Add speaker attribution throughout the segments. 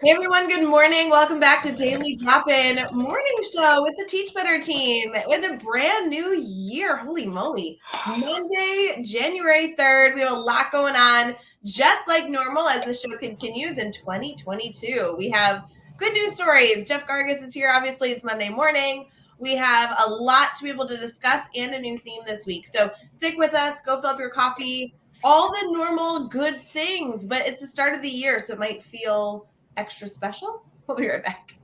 Speaker 1: Hey everyone, good morning. Welcome back to Daily Drop-In Morning Show with the Teach Better team with a brand new year. Holy moly. Monday, January 3rd. We have a lot going on, just like normal as the show continues in 2022. We have good news stories. Jeff Gargas is here. Obviously, it's Monday morning. We have a lot to be able to discuss and a new theme this week. So stick with us. Go fill up your coffee. All the normal good things, but it's the start of the year, so it might feel extra special. We'll be right back.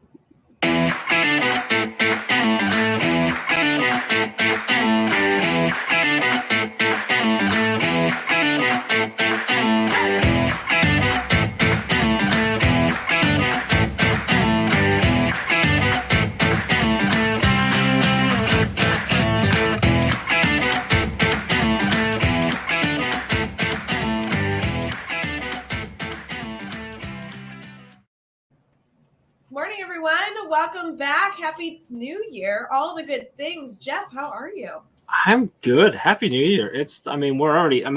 Speaker 1: Morning, everyone. Welcome back. Happy New Year. All the good things. Jeff, how are you?
Speaker 2: I'm good. Happy New Year. We're already a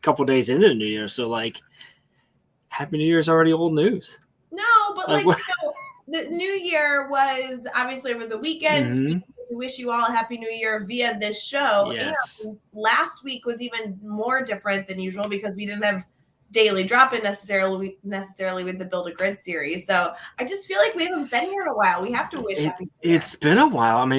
Speaker 2: couple days into the New Year. So Happy New Year is already old news.
Speaker 1: No, but the New Year was obviously over the weekend.
Speaker 2: Mm-hmm.
Speaker 1: We wish you all a Happy New Year via this show.
Speaker 2: Yes.
Speaker 1: And last week was even more different than usual because we didn't have daily drop-in necessarily with the Build a Grid series. So I just feel like we haven't been here in a while. We have to wish Happy New Year.
Speaker 2: It's been a while.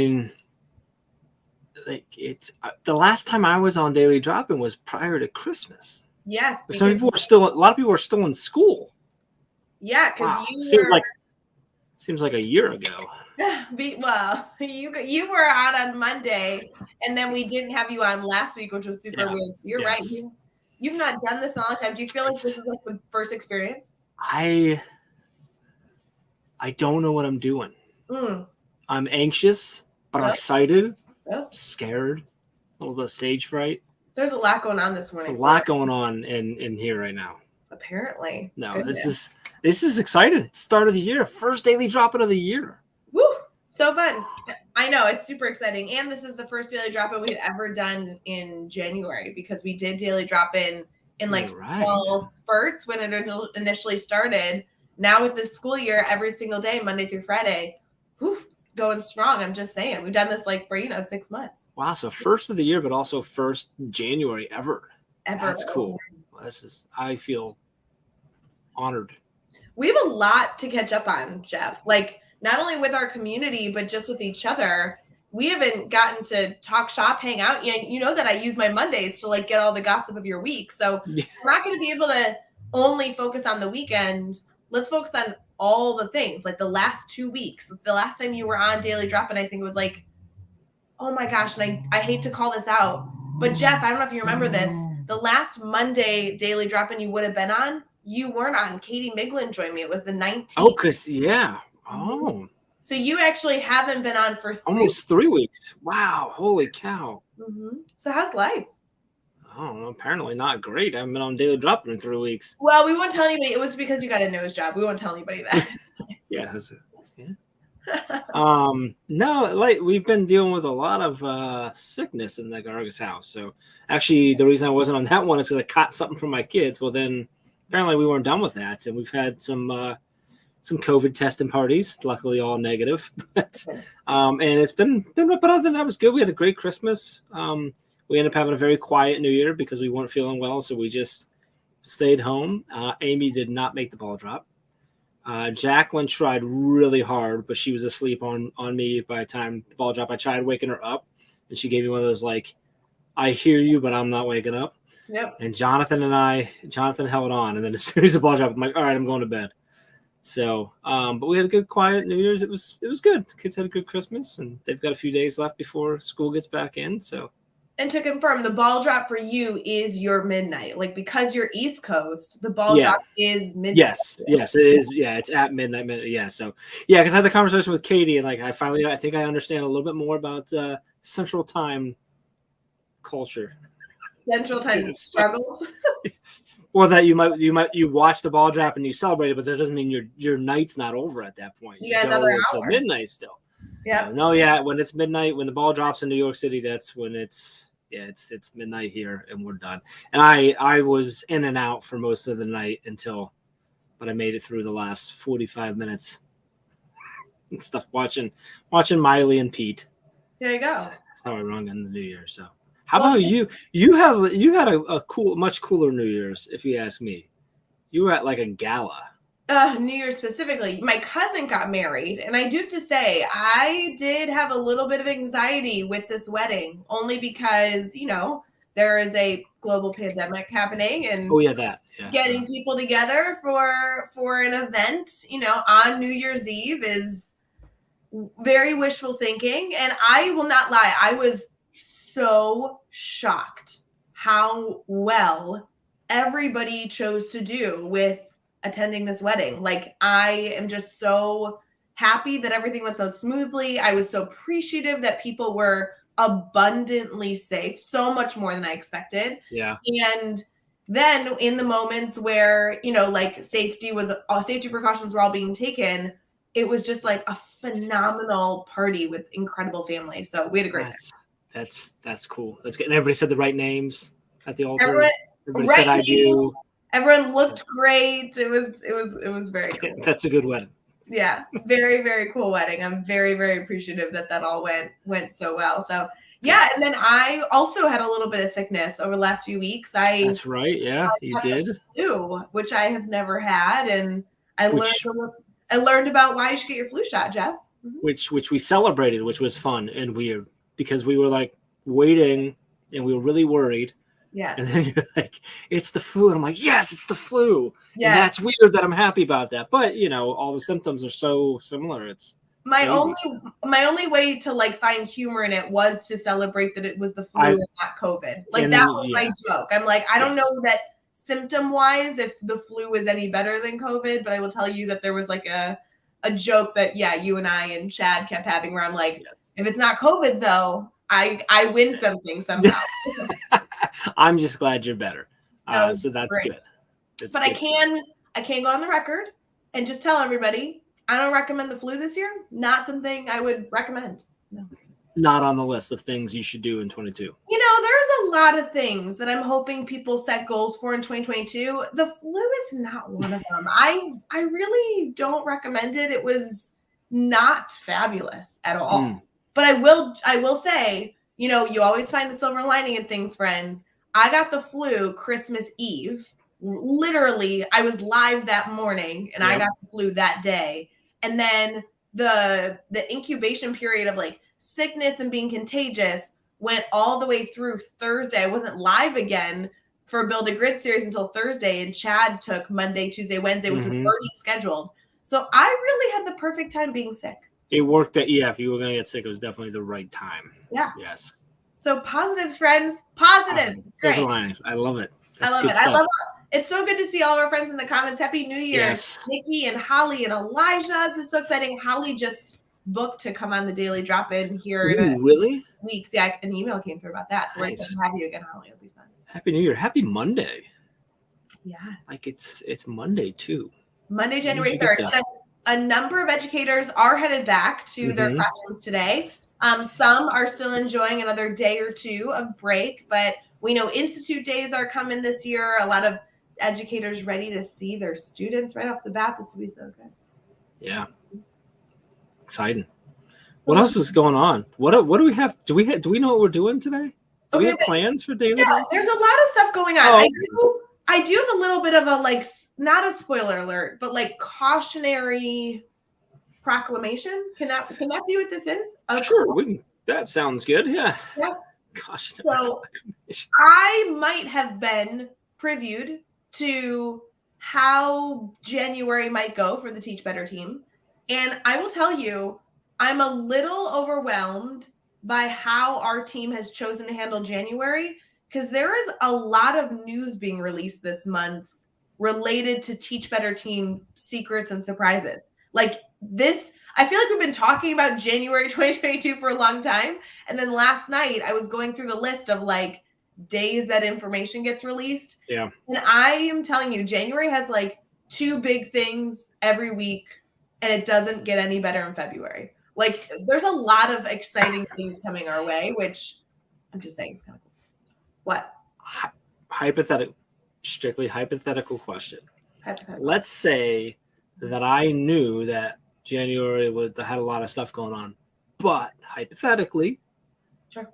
Speaker 2: It's the last time I was on Daily Drop-In was prior to Christmas.
Speaker 1: Yes.
Speaker 2: A lot of people are still in school.
Speaker 1: Yeah, because
Speaker 2: wow. Seems like a year ago.
Speaker 1: Well, you were on Monday, and then we didn't have you on last week, which was super weird. You're right. You've not done this in a long time. Do you feel like this is like the first experience?
Speaker 2: I don't know what I'm doing. I'm anxious, but I'm excited. Scared, a little bit of stage fright.
Speaker 1: There's a lot going on this morning.
Speaker 2: There's a lot going on in here right now.
Speaker 1: Apparently.
Speaker 2: No, goodness. This is exciting. It's start of the year, first daily drop-in of the year.
Speaker 1: Woo! So fun. I know, it's super exciting. And this is the first daily drop-in we've ever done in January because we did daily drop-in small spurts when it initially started. Now with this school year, every single day, Monday through Friday, going strong. I'm just saying. We've done this for 6 months.
Speaker 2: Wow. So first of the year, but also first January ever. That's cool. I feel honored.
Speaker 1: We have a lot to catch up on, Jeff. Not only with our community, but just with each other. We haven't gotten to talk shop, hang out. You know that I use my Mondays to get all the gossip of your week. So we're not going to be able to only focus on the weekend. Let's focus on all the things, the last 2 weeks. The last time you were on Daily Drop-In, I think it was oh my gosh, and I hate to call this out, but Jeff, I don't know if you remember this. The last Monday Daily Drop-In you would have been on, you weren't on. Katie Miglin joined me. It was the 19th.
Speaker 2: Oh, Oh.
Speaker 1: So you actually haven't been on for
Speaker 2: almost 3 weeks. Wow. Holy cow.
Speaker 1: So how's life?
Speaker 2: I don't know. Apparently not great. I haven't been on Daily Drop-In in 3 weeks.
Speaker 1: Well, we won't tell anybody. It was because you got a nose job. We won't tell anybody that.
Speaker 2: Yeah. No, we've been dealing with a lot of sickness in the Gargas house. So actually, the reason I wasn't on that one is because I caught something from my kids. Well, then apparently we weren't done with that, and we've had some COVID testing parties. Luckily, all negative. And it's been. But other than that, it was good. We had a great Christmas. We ended up having a very quiet New Year because we weren't feeling well, so we just stayed home. Amy did not make the ball drop. Jacqueline tried really hard, but she was asleep on me by the time the ball dropped. I tried waking her up, and she gave me one of those I hear you, but I'm not waking up.
Speaker 1: Yep.
Speaker 2: And Jonathan held on, and then as soon as the ball dropped, I'm like, all right, I'm going to bed. So, but we had a good, quiet New Year's. It was good. The kids had a good Christmas, and they've got a few days left before school gets back in. So.
Speaker 1: And to confirm, the ball drop for you is your midnight. Because you're East Coast, the ball drop is midnight.
Speaker 2: Yes, it is. Yeah, it's at midnight. Yeah, so because I had the conversation with Katie, and I think I understand a little bit more about Central Time culture.
Speaker 1: Central Time struggles.
Speaker 2: Well, that you watch the ball drop and you celebrate it, but that doesn't mean your night's not over at that point.
Speaker 1: You got another hour.
Speaker 2: Midnight still.
Speaker 1: Yeah.
Speaker 2: When it's midnight, when the ball drops in New York City, that's when it's midnight here and we're done. And I was in and out for most of the night until but I made it through the last 45 minutes and stuff watching Miley and Pete.
Speaker 1: There you go.
Speaker 2: That's how I rung in the New Year. So how about you? You had a cool, much cooler New Year's, if you ask me. You were at like a gala.
Speaker 1: New Year's specifically. My cousin got married, and I do have to say, I did have a little bit of anxiety with this wedding, only because, there is a global pandemic happening, and getting people together for an event, on New Year's Eve is very wishful thinking. And I will not lie, I was so shocked how well everybody chose to do with attending this wedding. Like, I am just so happy that everything went so smoothly. I was so appreciative that people were abundantly safe, so much more than I expected.
Speaker 2: Yeah.
Speaker 1: And then in the moments where, like safety precautions were all being taken, it was just like a phenomenal party with incredible family. So we had a great time.
Speaker 2: That's cool. That's good. And everybody said the right names at the altar. Everybody
Speaker 1: right
Speaker 2: said I do.
Speaker 1: Everyone looked great. It was very cool.
Speaker 2: That's a good wedding.
Speaker 1: Yeah, very, very cool wedding. I'm very, very appreciative that all went so well. So yeah, and then I also had a little bit of sickness over the last few weeks.
Speaker 2: That's right. Yeah, you did.
Speaker 1: Flu, which I have never had, and I learned about why you should get your flu shot, Jeff.
Speaker 2: Which we celebrated, which was fun and weird because we were like waiting and we were really worried.
Speaker 1: Yeah.
Speaker 2: And then you're like, it's the flu. And I'm like, yes, it's the flu. Yeah. And that's weird that I'm happy about that. But, all the symptoms are so similar. It's
Speaker 1: my only way to like find humor in it was to celebrate that it was the flu and not COVID. Like that was my joke. I'm like, I don't know that symptom wise if the flu is any better than COVID, but I will tell you that there was like a joke that, you and I and Chad kept having where I'm like, if it's not COVID though, I win something somehow.
Speaker 2: I'm just glad you're better. So that's
Speaker 1: great.
Speaker 2: Good.
Speaker 1: But I can go on the record and just tell everybody I don't recommend the flu this year. Not something I would recommend. No.
Speaker 2: Not on the list of things you should do in 22.
Speaker 1: There's a lot of things that I'm hoping people set goals for in 2022. The flu is not one of them. I really don't recommend it. It was not fabulous at all. But I will say, you always find the silver lining in things, friends. I got the flu Christmas Eve. Literally, I was live that morning and I got the flu that day. And then the incubation period of like sickness and being contagious went all the way through Thursday. I wasn't live again for Build a Grid series until Thursday, and Chad took Monday, Tuesday, Wednesday, which was already scheduled. So I really had the perfect time being sick.
Speaker 2: It worked. If you were going to get sick, it was definitely the right time.
Speaker 1: Yeah.
Speaker 2: Yes.
Speaker 1: So positives, friends. Positives. Great.
Speaker 2: Silver linings. I love it.
Speaker 1: That's good stuff. I love it. It's so good to see all of our friends in the comments. Happy New Year.
Speaker 2: Yes.
Speaker 1: Nikki and Holly and Elijah. This is so exciting. Holly just booked to come on the Daily Drop-In here in weeks. Yeah, an email came through about that. So we're excited to have you again, Holly. It'll be fun.
Speaker 2: Happy New Year. Happy Monday.
Speaker 1: Yeah.
Speaker 2: Like it's Monday too.
Speaker 1: Monday, January 3rd. And a number of educators are headed back to their classrooms today. Some are still enjoying another day or two of break, but we know Institute days are coming this year. A lot of educators ready to see their students right off the bat. This will be so good.
Speaker 2: Yeah. Exciting. What else is going on? What do we have? Do we know what we're doing today? Do we have plans for daily?
Speaker 1: Yeah, there's a lot of stuff going on. I do have a little bit of a not a spoiler alert, but like cautionary proclamation. Can that be what this is?
Speaker 2: Sure, we can. That sounds good. Yeah. Cautionary proclamation.
Speaker 1: I might have been previewed to how January might go for the Teach Better team. And I will tell you, I'm a little overwhelmed by how our team has chosen to handle January, because there is a lot of news being released this month related to Teach Better team secrets and surprises. Like this, I feel like we've been talking about January 2022 for a long time. And then last night I was going through the list of like days that information gets released.
Speaker 2: Yeah.
Speaker 1: And I am telling you, January has like 2 big things every week, and it doesn't get any better in February. Like there's a lot of exciting things coming our way, which I'm just saying is kind of cool. What?
Speaker 2: Strictly hypothetical question.
Speaker 1: Hypothetical.
Speaker 2: Let's say that I knew that January had a lot of stuff going on, but hypothetically,
Speaker 1: Sure.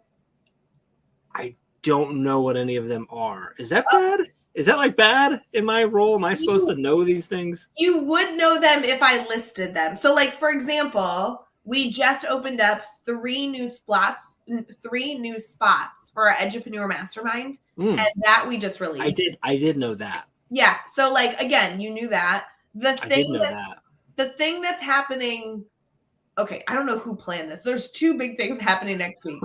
Speaker 2: I don't know what any of them are. Is that bad? Is that like bad in my role? Am I supposed to know these things?
Speaker 1: You would know them if I listed them. So, like, for example, we just opened up 3 new spots for our Edupreneur Mastermind, and that we just released.
Speaker 2: I did know that.
Speaker 1: Yeah. So, like, again, you knew that.
Speaker 2: I did know that.
Speaker 1: The thing that's happening. Okay, I don't know who planned this. There's 2 big things happening next week.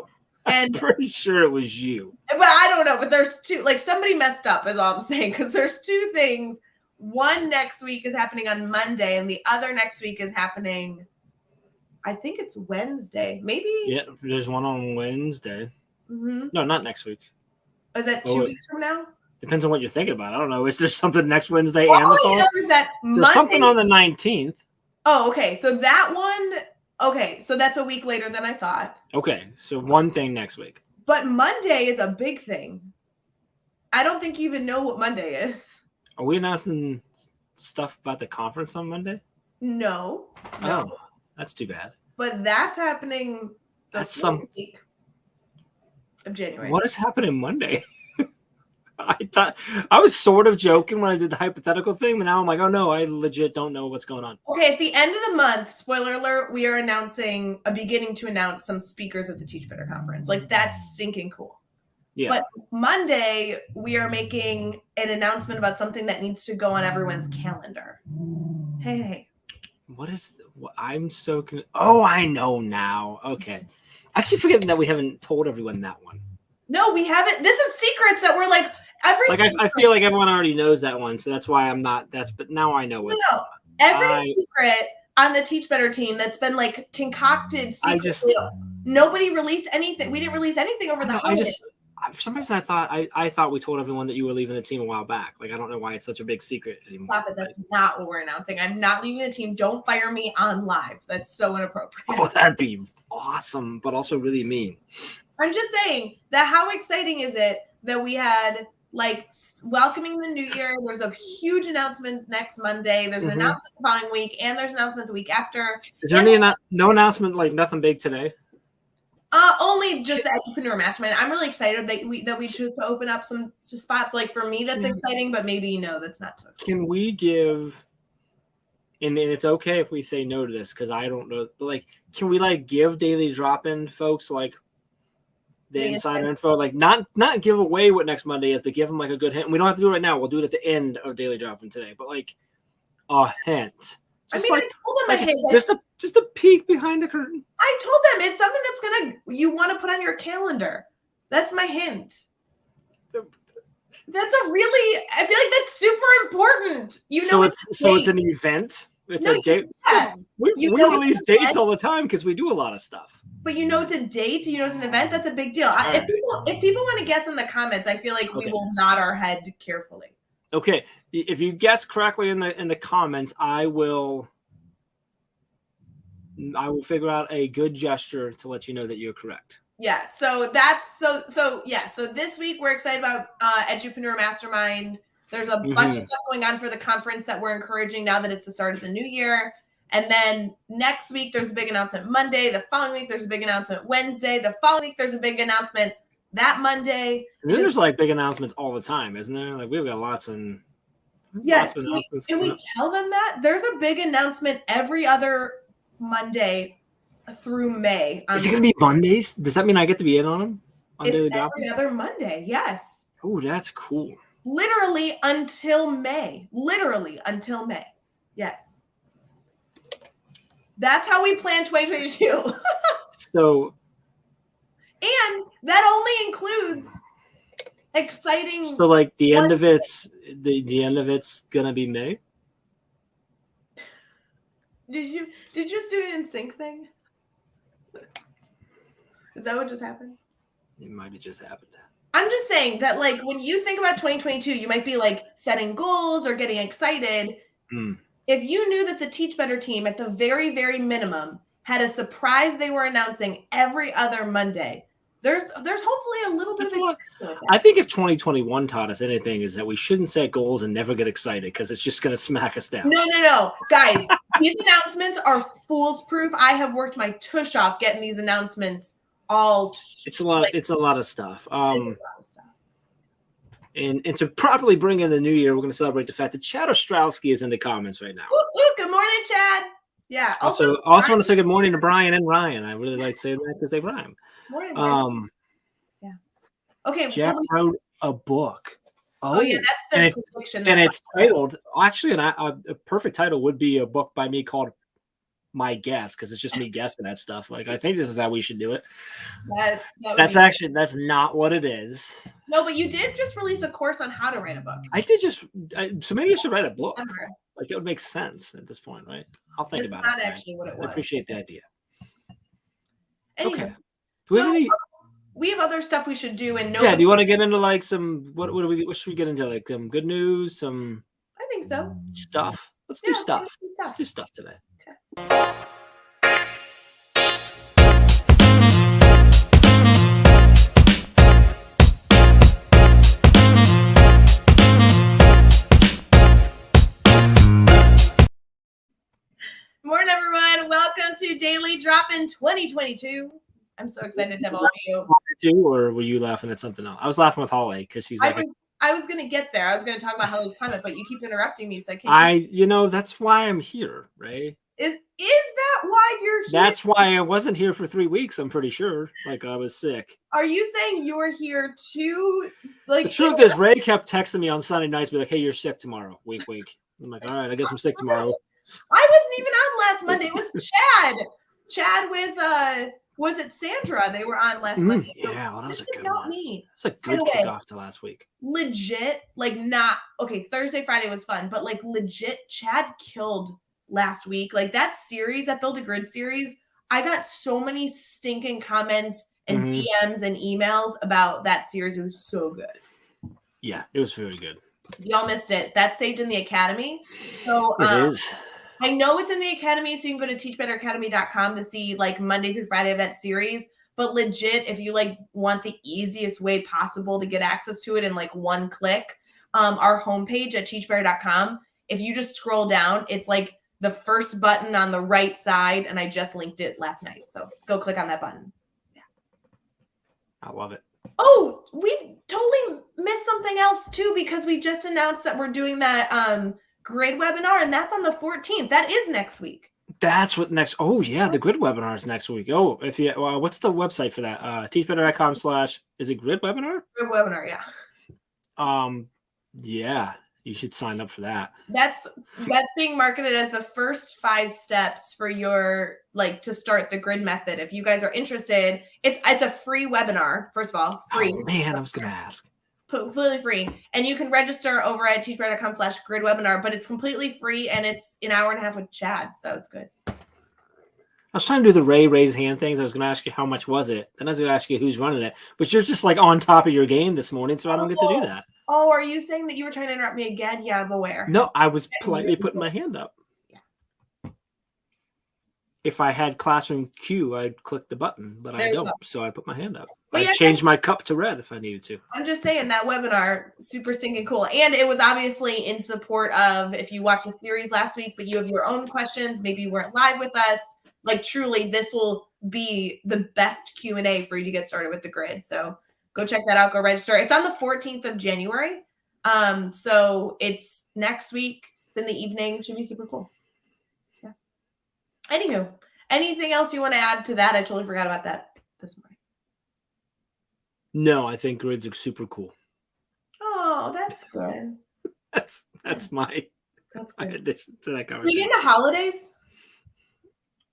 Speaker 1: And
Speaker 2: I'm pretty sure it was you.
Speaker 1: But I don't know. But there's 2. Like, somebody messed up, is all I'm saying, because there's 2 things. One next week is happening on Monday, and the other next week is happening, I think it's Wednesday. Maybe?
Speaker 2: Yeah, there's one on Wednesday.
Speaker 1: Mm-hmm.
Speaker 2: No, not next week.
Speaker 1: Is that 2 weeks from now?
Speaker 2: Depends on what you're thinking about. I don't know. Is there something next Wednesday and the following? There's something on the 19th.
Speaker 1: Oh, okay. So that one, okay. So that's a week later than I thought.
Speaker 2: Okay. So one thing next week.
Speaker 1: But Monday is a big thing. I don't think you even know what Monday is.
Speaker 2: Are we announcing stuff about the conference on Monday?
Speaker 1: No.
Speaker 2: Oh, that's too bad.
Speaker 1: But that's happening the week of January.
Speaker 2: What is happening Monday? I thought I was sort of joking when I did the hypothetical thing, but now I'm like, oh no, I legit don't know what's going on.
Speaker 1: Okay, at the end of the month, spoiler alert, we are beginning to announce some speakers at the Teach Better conference. Like, that's stinking cool. Yeah. But Monday, we are making an announcement about something that needs to go on everyone's calendar. Hey.
Speaker 2: I'm so oh, I know now. Okay. I keep forgetting that we haven't told everyone that one.
Speaker 1: No, we haven't. This is secrets that we're like,
Speaker 2: I feel like everyone already knows that one, so that's why I'm not. But now I know what's going on.
Speaker 1: Every secret on the Teach Better team that's been like concocted secretly. Nobody released anything. We didn't release anything over the holidays.
Speaker 2: For some reason, I thought we told everyone that you were leaving the team a while back. Like, I don't know why it's such a big secret anymore.
Speaker 1: Stop it. That's not what we're announcing. I'm not leaving the team. Don't fire me on live. That's so inappropriate.
Speaker 2: Oh, that'd be awesome, but also really mean.
Speaker 1: I'm just saying that how exciting is it that we had like welcoming the new year. There's a huge announcement next Monday. There's an announcement the following week, and there's an announcement the week after.
Speaker 2: Is there no announcement, like nothing big today?
Speaker 1: Only just the Edupreneur Mastermind. I'm really excited that we choose to open up some spots. Like, for me, that's exciting, but maybe that's not so exciting.
Speaker 2: Can we give? And it's okay if we say no to this because I don't know. But like, can we like give Daily Drop-In folks like the insider info? Like, not give away what next Monday is, but give them like a good hint. And we don't have to do it right now. We'll do it at the end of Daily Drop-In today. But like a hint. Just
Speaker 1: I told them
Speaker 2: just a peek behind the curtain.
Speaker 1: I told them it's something you want to put on your calendar. That's my hint. I feel like that's super important.
Speaker 2: It's an event. It's a date. Yeah. We release dates all the time because we do a lot of stuff.
Speaker 1: But it's a date. It's an event. That's a big deal. If people want to guess in the comments, I feel like we will nod our head carefully.
Speaker 2: Okay, if you guess correctly in the comments, I will figure out a good gesture to let you know that you're correct.
Speaker 1: Yeah. So this week we're excited about Edupreneur Mastermind. There's a bunch of stuff going on for the conference that we're encouraging now that it's the start of the new year. And then next week there's a big announcement Monday. The following week there's a big announcement Wednesday. The following week there's a big announcement that Monday.
Speaker 2: And then there's like big announcements all the time, isn't there? Like, we've got lots and
Speaker 1: can we tell them that there's a big announcement every other Monday through May?
Speaker 2: Is it going to be Mondays? Does that mean I get to be in on them?
Speaker 1: It's every other Monday. Yes.
Speaker 2: Oh, that's cool.
Speaker 1: Literally until May. Yes. That's how we plan 2022.
Speaker 2: So.
Speaker 1: And that only includes exciting.
Speaker 2: So like the end of it's gonna be May.
Speaker 1: Did you just do an NSYNC thing? Is that what just happened?
Speaker 2: It might have just happened.
Speaker 1: I'm just saying that, like, when you think about 2022, you might be like setting goals or getting excited. If you knew that the Teach Better team, at the very, very minimum, had a surprise they were announcing every other Monday, there's hopefully a little bit
Speaker 2: That's
Speaker 1: of
Speaker 2: a lot.
Speaker 1: excitement with
Speaker 2: I
Speaker 1: that.
Speaker 2: think if 2021 taught us anything, is that we shouldn't set goals and never get excited because it's just going to smack us down.
Speaker 1: No, guys, these announcements are fool's proof. I have worked my tush off getting these announcements all.
Speaker 2: It's a lot. It's a lot of stuff.
Speaker 1: It's a lot of stuff.
Speaker 2: And to properly bring in the new year, we're going to celebrate the fact that Chad Ostrowski is in the comments right now.
Speaker 1: Ooh, good morning, Chad. Yeah.
Speaker 2: Also want to say good morning to Brian and Ryan. I really like saying that because they rhyme.
Speaker 1: Morning. Yeah. Okay.
Speaker 2: Jeff wrote a book.
Speaker 1: Oh yeah, that's the prediction.
Speaker 2: And it's titled. Actually, a perfect title would be a book by me called My Guess, because it's just me guessing that stuff. Like, I think this is how we should do it. That's not what it is.
Speaker 1: No, but you did just release a course on how to write a book.
Speaker 2: I did so maybe I should write a book. Like, it would make sense at this point, right? I'll think about it.
Speaker 1: It's not actually what it was.
Speaker 2: I appreciate the idea.
Speaker 1: Anyway,
Speaker 2: okay. Do
Speaker 1: we have other stuff we should do, and
Speaker 2: do you want to get into like some what should we get into, like some good news, some
Speaker 1: I think so
Speaker 2: stuff? Let's do stuff. Let's do stuff today.
Speaker 1: Okay. Morning, everyone. Welcome to Daily Drop-In 2022. I'm so excited to have all of you.
Speaker 2: Or were you laughing at something else? I was laughing with Holly because she's like,
Speaker 1: I was gonna get there. I was gonna talk about Holly's comment, but you keep interrupting me, so I can't.
Speaker 2: That's why I'm here, Ray.
Speaker 1: Is that why you're here?
Speaker 2: That's why I wasn't here for 3 weeks. I'm pretty sure. Like, I was sick.
Speaker 1: Are you saying you were here too? Like,
Speaker 2: the truth is, Ray kept texting me on Sunday nights, be like, "Hey, you're sick tomorrow." Wink, wink. I'm like, all right, I guess I'm sick tomorrow.
Speaker 1: I wasn't even on last Monday. It was Chad. Chad with was it Sandra? They were on last Monday.
Speaker 2: So yeah, well, that was a good
Speaker 1: not
Speaker 2: one.
Speaker 1: Me.
Speaker 2: That's a good kickoff to last week.
Speaker 1: Legit, like not okay. Thursday, Friday was fun, but like legit, Chad killed last week. Like that series, that Build a Grid series, I got so many stinking comments and DMs and emails about that series. It was so good.
Speaker 2: Yeah, it was very good.
Speaker 1: Y'all missed it. That's saved in the Academy. So
Speaker 2: it is.
Speaker 1: I know it's in the Academy, so you can go to teachbetteracademy.com to see like Monday through Friday of that series. But legit, if you like want the easiest way possible to get access to it in like one click, our homepage at teachbetter.com, if you just scroll down, it's like the first button on the right side, and I just linked it last night. So go click on that button. Yeah.
Speaker 2: I love it.
Speaker 1: Oh, we totally missed something else too, because we just announced that we're doing that grid webinar, and that's on the 14th. That is next week.
Speaker 2: That's what next. Oh yeah, the grid webinar is next week. Oh, if you what's the website for that? Teachbetter.com/ is it grid webinar?
Speaker 1: Grid webinar, yeah.
Speaker 2: Yeah, you should sign up for that.
Speaker 1: That's being marketed as the first 5 steps for your to start the grid method. If you guys are interested, it's a free webinar. First of all, free.
Speaker 2: Oh man, I was gonna ask.
Speaker 1: Completely free, and you can register over at teachbetter.com/ grid webinar, but it's completely free, and it's an hour and a half with Chad, so it's good.
Speaker 2: I was trying to do the raise hand things. I was going to ask you how much was it, then I was going to ask you who's running it, but you're just like on top of your game this morning, so I don't get to do that.
Speaker 1: Oh, are you saying that you were trying to interrupt me again? Yeah, I'm aware.
Speaker 2: No, I was politely putting my hand up. If I had Classroom Q, I'd click the button, but I don't, so I put my hand up. I changed my cup to red if I needed to.
Speaker 1: I'm just saying that webinar, super stinking cool. And it was obviously in support of, if you watched the series last week, but you have your own questions, maybe you weren't live with us, like truly this will be the best Q&A for you to get started with the grid. So go check that out, go register. It's on the 14th of January. So it's next week in the evening. It should be super cool. Yeah. Anywho, anything else you want to add to that? I totally forgot about that this morning.
Speaker 2: No, I think grids are super cool.
Speaker 1: Oh, that's good.
Speaker 2: That's my addition to that conversation.
Speaker 1: We get into holidays?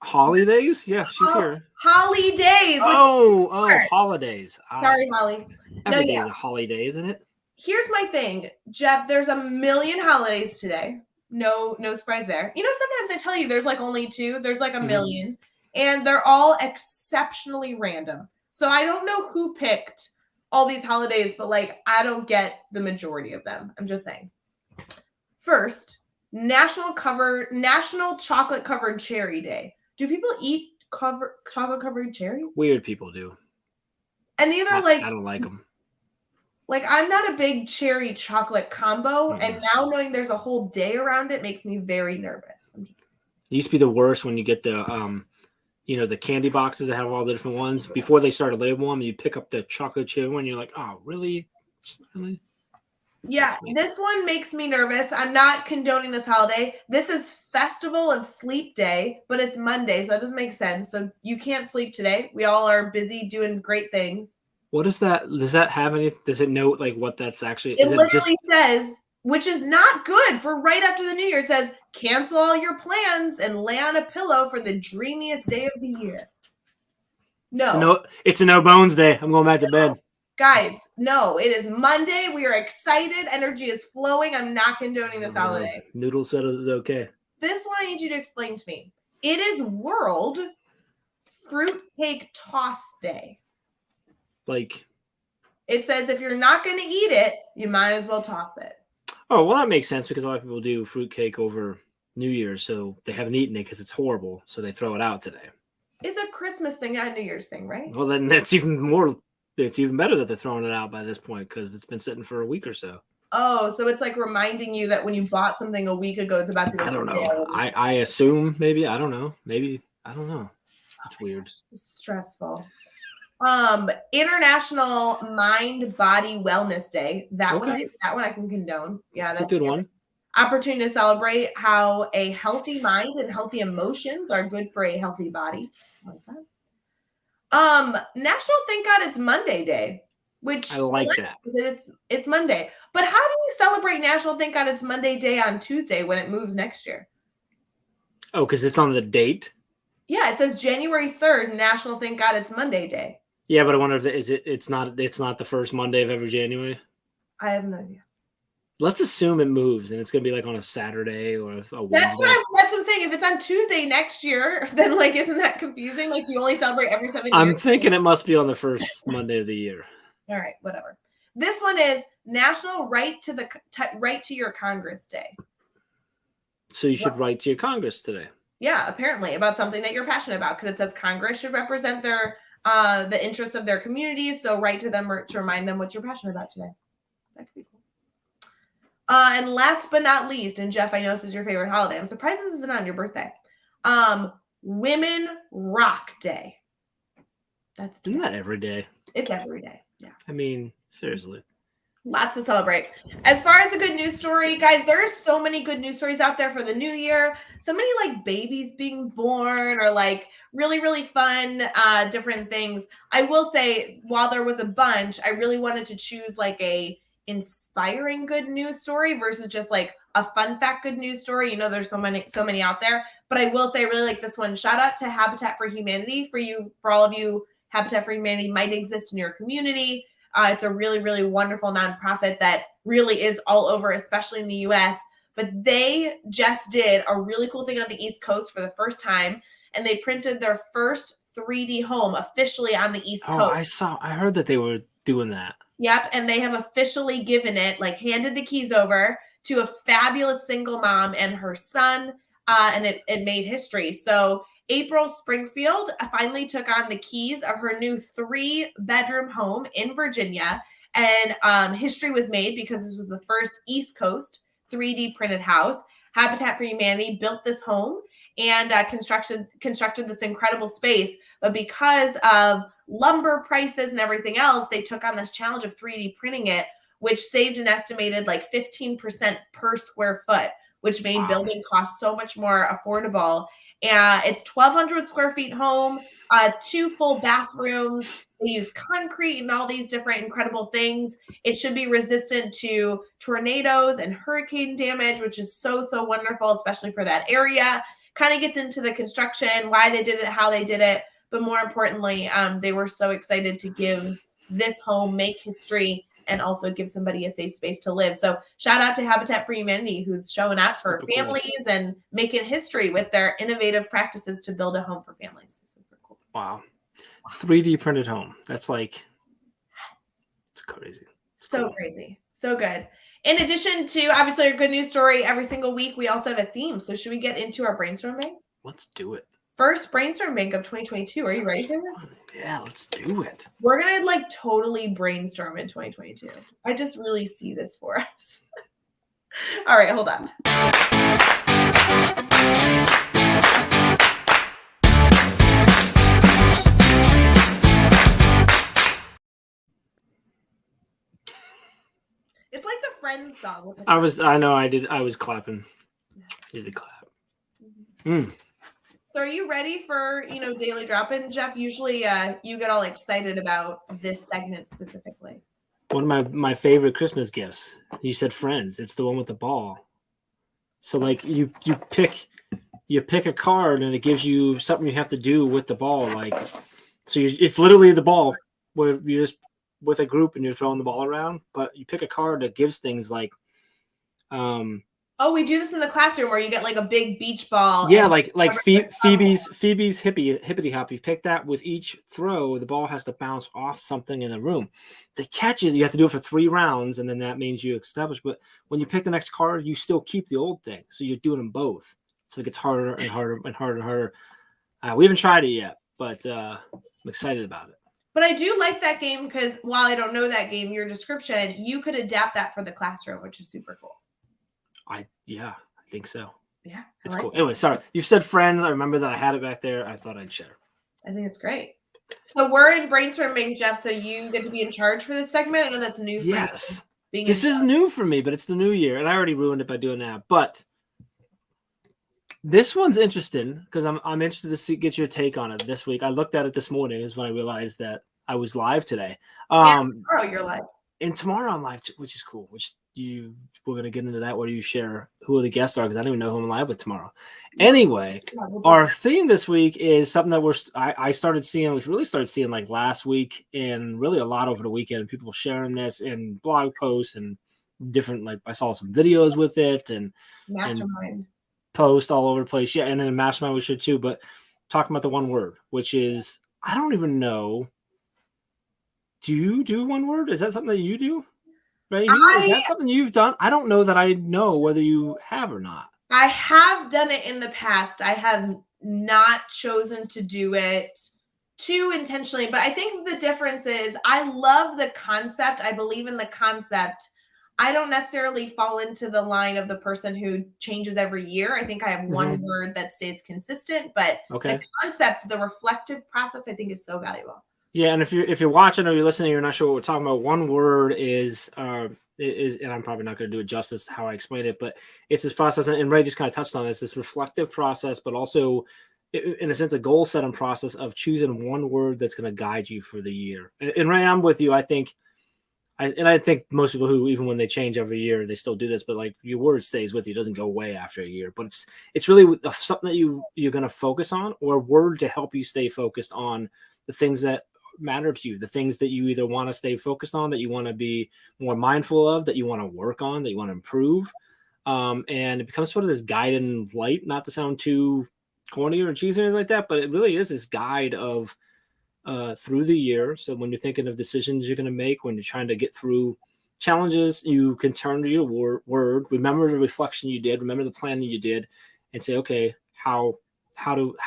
Speaker 2: Holidays? Yeah, she's here.
Speaker 1: Holidays.
Speaker 2: Holidays.
Speaker 1: Sorry, Holly.
Speaker 2: Every day is a holiday, isn't it?
Speaker 1: Here's my thing, Jeff. There's a million holidays today. No surprise there. You know, sometimes I tell you there's like only 2. There's like a million, and they're all exceptionally random. So I don't know who picked all these holidays, but like I don't get the majority of them. I'm just saying. First, National Chocolate Covered Cherry Day. Do people eat chocolate covered cherries?
Speaker 2: Weird people do.
Speaker 1: And these are
Speaker 2: I don't like them.
Speaker 1: Like, I'm not a big cherry chocolate combo, and now knowing there's a whole day around it makes me very nervous.
Speaker 2: It used to be the worst when you get the the candy boxes that have all the different ones. Before they started labeling them, you pick up the chocolate chip one, you're like, oh, really? Really?
Speaker 1: Yeah, this one makes me nervous. I'm not condoning this holiday. This is Festival of Sleep Day, but it's Monday, so that doesn't make sense. So you can't sleep today. We all are busy doing great things.
Speaker 2: What is that? Does that have any? Does it note like what that's actually?
Speaker 1: It literally says, which is not good for right after the New Year. It says, cancel all your plans and lay on a pillow for the dreamiest day of the year. No.
Speaker 2: It's a no bones day. I'm going back to bed.
Speaker 1: Guys, no, it is Monday. We are excited. Energy is flowing. I'm not condoning this holiday.
Speaker 2: Noodle said it was okay.
Speaker 1: This one I need you to explain to me. It is World Fruitcake Toss Day.
Speaker 2: Like,
Speaker 1: it says if you're not going to eat it, you might as well toss it.
Speaker 2: Oh, well, that makes sense because a lot of people do fruitcake over New Year's, so they haven't eaten it because it's horrible, so they throw it out today.
Speaker 1: It's a Christmas thing, not a New Year's thing, right?
Speaker 2: Well, then it's even more. It's even better that they're throwing it out by this point because it's been sitting for a week or so.
Speaker 1: Oh, so it's like reminding you that when you bought something a week ago, it's about to go.
Speaker 2: I don't know. I assume maybe. I don't know. Maybe. I don't know. It's weird.
Speaker 1: It's stressful. International Mind Body Wellness Day. That one I can condone. Yeah,
Speaker 2: that's a good one.
Speaker 1: Opportunity to celebrate how a healthy mind and healthy emotions are good for a healthy body. I like that. National Thank God It's Monday Day, which
Speaker 2: I like that.
Speaker 1: It's Monday. But how do you celebrate National Thank God It's Monday Day on Tuesday when it moves next year?
Speaker 2: Oh, because it's on the date?
Speaker 1: Yeah, it says January 3rd, National Thank God It's Monday Day.
Speaker 2: Yeah, but I wonder if it's not the first Monday of every January.
Speaker 1: I have no idea.
Speaker 2: Let's assume it moves and it's gonna be like on a Saturday or a Wednesday.
Speaker 1: That's what I'm saying. If it's on Tuesday next year, then like isn't that confusing? Like you only celebrate every 7 years.
Speaker 2: I'm thinking it must be on the first Monday of the year.
Speaker 1: All right, whatever. This one is National Right to Your Congress Day.
Speaker 2: So you should write to your Congress today.
Speaker 1: Yeah, apparently about something that you're passionate about because it says Congress should represent the interests of their communities. So write to them to remind them what you're passionate about today. That could be cool. And last but not least, and Jeff, I know this is your favorite holiday. I'm surprised this isn't on your birthday. Women Rock Day.
Speaker 2: Isn't that every day?
Speaker 1: It's every day. Yeah.
Speaker 2: I mean, seriously.
Speaker 1: Lots to celebrate. As far as a good news story, guys, there are so many good news stories out there for the new year. So many like babies being born or like really, really fun, different things. I will say, while there was a bunch, I really wanted to choose like a inspiring good news story versus just like a fun fact good news story. You know, there's so many out there, but I will say I really like this one. Shout out to Habitat for Humanity for all of you. Habitat for Humanity might exist in your community. It's a really, really wonderful nonprofit that really is all over, especially in the US. But they just did a really cool thing on the East Coast for the first time, and they printed their first 3D home officially on the East Coast.
Speaker 2: I heard that they were doing that.
Speaker 1: Yep, and they have officially given it, like handed the keys over to a fabulous single mom and her son, and it made history. So April Springfield finally took on the keys of her new 3-bedroom home in Virginia, and history was made because this was the first East Coast 3D printed house. Habitat for Humanity built this home and constructed this incredible space, but because of lumber prices and everything else, they took on this challenge of 3D printing it, which saved an estimated like 15% per square foot, which made building costs so much more affordable. It's 1,200 square feet home, 2 full bathrooms. They use concrete and all these different incredible things. It should be resistant to tornadoes and hurricane damage, which is so, so wonderful, especially for that area. Kind of gets into the construction, why they did it, how they did it. But more importantly, they were so excited to give this home, make history, and also give somebody a safe space to live. So shout out to Habitat for Humanity, who's showing up for families and making history with their innovative practices to build a home for families. Super cool.
Speaker 2: Wow. 3D printed home. That's like, it's crazy. It's
Speaker 1: so cool. Crazy. So good. In addition to obviously our good news story every single week, we also have a theme. So should we get into our brainstorming?
Speaker 2: Let's do it.
Speaker 1: First brainstorm bank of 2022. Are you ready for this?
Speaker 2: Yeah, let's do it.
Speaker 1: We're going to like totally brainstorm in 2022. I just really see this for us. All right, hold on. It's like the Friends song.
Speaker 2: I was clapping. You did clap.
Speaker 1: So are you ready for, daily drop-in, Jeff? Usually you get all excited about this segment specifically.
Speaker 2: One of my favorite Christmas gifts. You said Friends. It's the one with the ball. So like you pick a card and it gives you something you have to do with the ball. Like, so it's literally the ball where you just with a group and you're throwing the ball around, but you pick a card that gives things like,
Speaker 1: oh, we do this in the classroom where you get like a big beach ball.
Speaker 2: Yeah, like Phoebe's hippity hop. You pick that with each throw, the ball has to bounce off something in the room. The catch is you have to do it for 3 rounds, and then that means you establish. But when you pick the next card, you still keep the old thing, so you're doing them both. So it gets harder and harder and harder and harder. We haven't tried it yet, but I'm excited about it.
Speaker 1: But I do like that game because while I don't know that game, your description, you could adapt that for the classroom, which is super cool.
Speaker 2: I think so.
Speaker 1: Yeah.
Speaker 2: It's cool. Anyway, sorry. You said Friends. I remember that I had it back there. I thought I'd share.
Speaker 1: I think it's great. So we're in brainstorming, Jeff, so you get to be in charge for this segment. I know that's new for you.
Speaker 2: Yes. This is new for me, but it's the new year, and I already ruined it by doing that. But this one's interesting because I'm interested to get your take on it this week. I looked at it this morning is when I realized that I was live today.
Speaker 1: Tomorrow you're live.
Speaker 2: And tomorrow I'm live, which is cool. We're going to get into that. Where do you share who the guests are? Because I don't even know who I'm live with tomorrow. Anyway, our theme this week is something that I started seeing. We really started seeing like last week and really a lot over the weekend. People sharing this in blog posts and different. Like I saw some videos with it and
Speaker 1: Mastermind
Speaker 2: posts all over the place. Yeah, and then Mastermind we should too. But talking about the one word, which is I don't even know. Do you do one word? Is that something that you do? Right? Is that something you've done? I don't know that I know whether you have or not.
Speaker 1: I have done it in the past. I have not chosen to do it too intentionally, but I think the difference is I love the concept. I believe in the concept. I don't necessarily fall into the line of the person who changes every year. I think I have one word that stays consistent, but the concept, the reflective process, I think is so valuable.
Speaker 2: Yeah, and if you're watching or you're listening, you're not sure what we're talking about. One word is, and I'm probably not going to do it justice how I explain it, but it's this process, and Rae just kind of touched on this reflective process, but also, in a sense, a goal setting process of choosing one word that's going to guide you for the year. And Rae, I'm with you. I think most people who, even when they change every year, they still do this, but like your word stays with you, it doesn't go away after a year. But it's really something that you're going to focus on, or a word to help you stay focused on the things that matter to you, the things that you either want to stay focused on, that you want to be more mindful of, that you want to work on, that you want to improve. And it becomes sort of this guiding light, not to sound too corny or cheesy or anything like that, but it really is this guide of through the year. So when you're thinking of decisions you're going to make, when you're trying to get through challenges, you can turn to your word, remember the reflection you did, remember the planning you did, and say, okay, how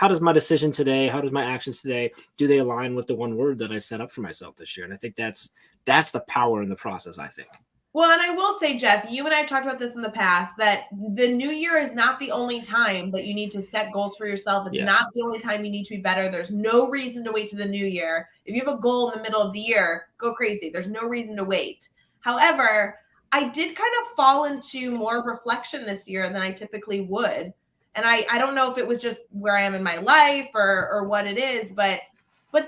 Speaker 2: does my decision today, how does my actions today, do they align with the one word that I set up for myself this year? And I think that's the power in the process, I think.
Speaker 1: Well, and I will say, Jeff, you and I have talked about this in the past, that the new year is not the only time that you need to set goals for yourself. It's not the only time you need to be better. There's no reason to wait to the new year. If you have a goal in the middle of the year, go crazy. There's no reason to wait. However, I did kind of fall into more reflection this year than I typically would. And I don't know if it was just where I am in my life or what it is, but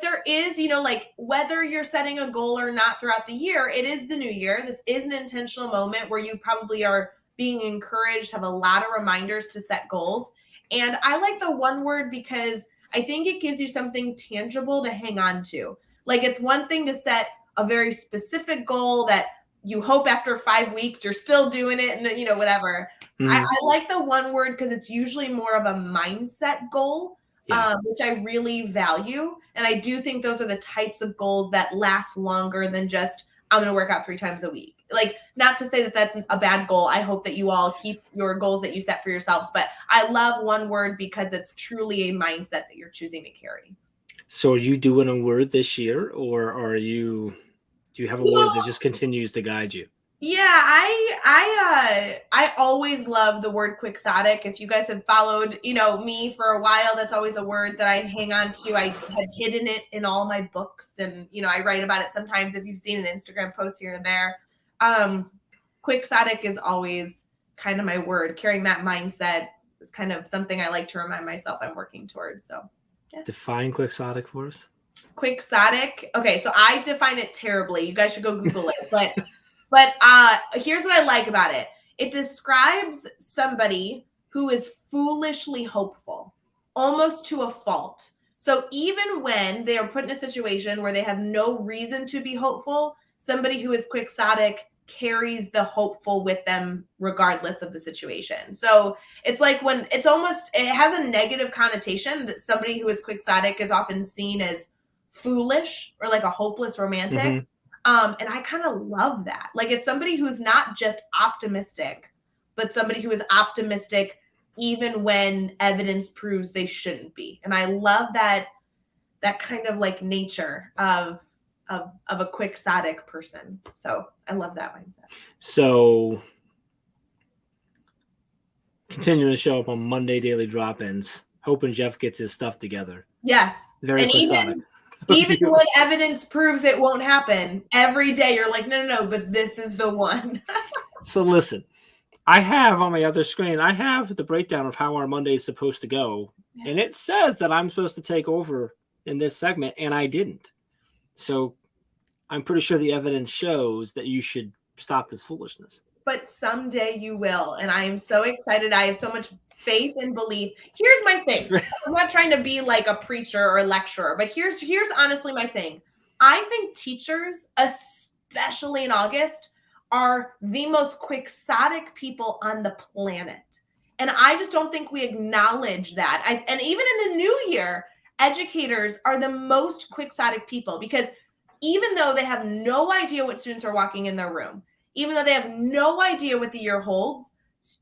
Speaker 1: there is, like whether you're setting a goal or not throughout the year, it is the new year. This is an intentional moment where you probably are being encouraged, have a lot of reminders to set goals. And I like the one word because I think it gives you something tangible to hang on to. Like it's one thing to set a very specific goal that you hope after 5 weeks you're still doing it and whatever. I like the one word because it's usually more of a mindset goal, which I really value. And I do think those are the types of goals that last longer than just, I'm going to work out 3 times a week. like, not to say that that's a bad goal. I hope that you all keep your goals that you set for yourselves, but I love one word because it's truly a mindset that you're choosing to carry.
Speaker 2: So are you doing a word this year, or do you have a word that just continues to guide you?
Speaker 1: Yeah, I always love the word quixotic. If you guys have followed, me for a while, that's always a word that I hang on to. I had hidden it in all my books, and I write about it sometimes if you've seen an Instagram post here and there. Quixotic is always kind of my word. Carrying that mindset is kind of something I like to remind myself I'm working towards. So
Speaker 2: yeah. Define quixotic for us.
Speaker 1: Quixotic. Okay, so I define it terribly. You guys should go Google it. But here's what I like about it. It describes somebody who is foolishly hopeful, almost to a fault. So even when they are put in a situation where they have no reason to be hopeful, somebody who is quixotic carries the hopeful with them regardless of the situation. So it's like when it has a negative connotation that somebody who is quixotic is often seen as foolish or like a hopeless romantic.
Speaker 2: Mm-hmm.
Speaker 1: And I kind of love that. Like, it's somebody who's not just optimistic, but somebody who is optimistic even when evidence proves they shouldn't be. And I love that kind of like nature of a quixotic person. So I love that mindset.
Speaker 2: So continuing to show up on Monday daily drop-ins, hoping Jeff gets his stuff together.
Speaker 1: Yes.
Speaker 2: Very quixotic.
Speaker 1: Even when evidence proves it won't happen, every day you're like, no, but this is the one.
Speaker 2: So listen, I have on my other screen, I have the breakdown of how our Monday is supposed to go. Yeah. And it says that I'm supposed to take over in this segment, and I didn't. So I'm pretty sure the evidence shows that you should stop this foolishness.
Speaker 1: But someday you will. And I am so excited. I have so much faith and belief. Here's my thing. I'm not trying to be like a preacher or a lecturer, but here's honestly my thing. I think teachers, especially in August, are the most quixotic people on the planet. And I just don't think we acknowledge that. And even in the new year, educators are the most quixotic people, because even though they have no idea what students are walking in their room, even though they have no idea what the year holds,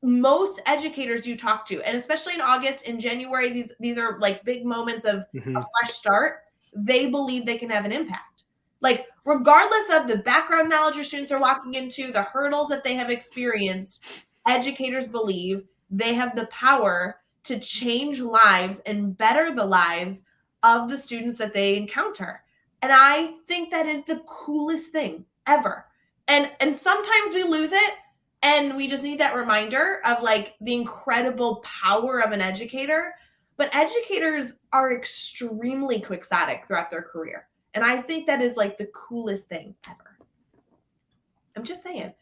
Speaker 1: most educators you talk to, and especially in August and January, these are like big moments of a fresh start. They believe they can have an impact. Like, regardless of the background knowledge your students are walking into, the hurdles that they have experienced, educators believe they have the power to change lives and better the lives of the students that they encounter. And I think that is the coolest thing ever. And sometimes we lose it, and we just need that reminder of like the incredible power of an educator. But educators are extremely quixotic throughout their career. And I think that is like the coolest thing ever. I'm just saying.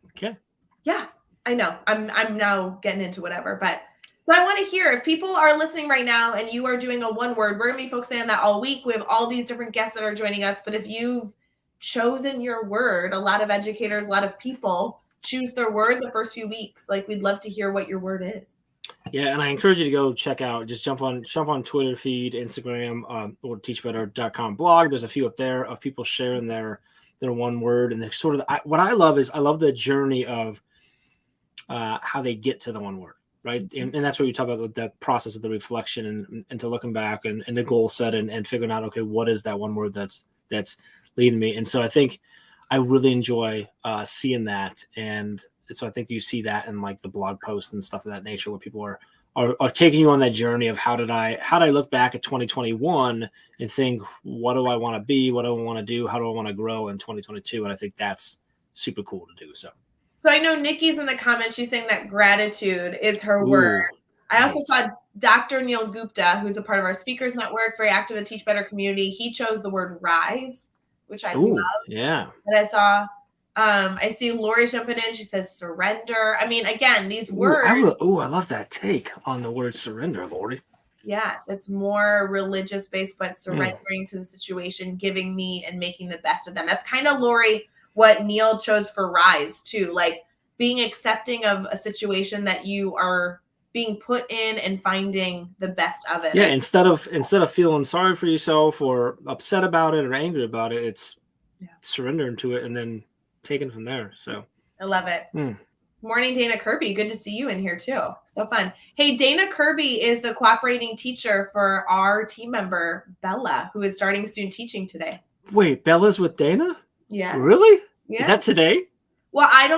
Speaker 2: Okay.
Speaker 1: Yeah, I know. I'm now getting into whatever, but so I want to hear if people are listening right now and you are doing a one word. We're going to be focusing on that all week. We have all these different guests that are joining us, but if you've chosen your word, a lot of educators, a lot of people choose their word the first few weeks. Like, we'd love to hear what your word is.
Speaker 2: Yeah, and I encourage you to go check out, just jump on Twitter feed, Instagram, or teachbetter.com blog. There's a few up there of people sharing their one word, and they're sort of what I love is I love the journey of how they get to the one word, right? And that's where you talk about the process of the reflection and to looking back and the goal set and figuring out, okay, what is that one word that's leading me. And so I think I really enjoy seeing that. And so I think you see that in like the blog posts and stuff of that nature, where people are taking you on that journey of how did I look back at 2021 and think, what do I want to be? What do I want to do? How do I want to grow in 2022? And I think that's super cool to do. So
Speaker 1: I know Nikki's in the comments. She's saying that gratitude is her word. I also saw Dr. Neil Gupta, who's a part of our speakers network, very active in the Teach Better community. He chose the word rise, which I love.
Speaker 2: Yeah.
Speaker 1: That I saw. I see Lori jumping in. She says surrender. I mean, again, these words.
Speaker 2: I love that take on the word surrender, Lori.
Speaker 1: Yes, it's more religious based, but surrendering to the situation, giving me and making the best of them. That's kind of, Lori, what Neil chose for rise too. Like, being accepting of a situation that you are being put in and finding the best of it.
Speaker 2: Yeah, instead of feeling sorry for yourself or upset about it or angry about it, it's surrendering to it and then taken from there. So
Speaker 1: I love it. Morning, Dana Kirby. Good to see you in here too. So fun. Hey, Dana Kirby is the cooperating teacher for our team member, Bella, who is starting student teaching today.
Speaker 2: Wait, Bella's with Dana?
Speaker 1: Yeah.
Speaker 2: Really?
Speaker 1: Yeah.
Speaker 2: Is that today?
Speaker 1: Well, I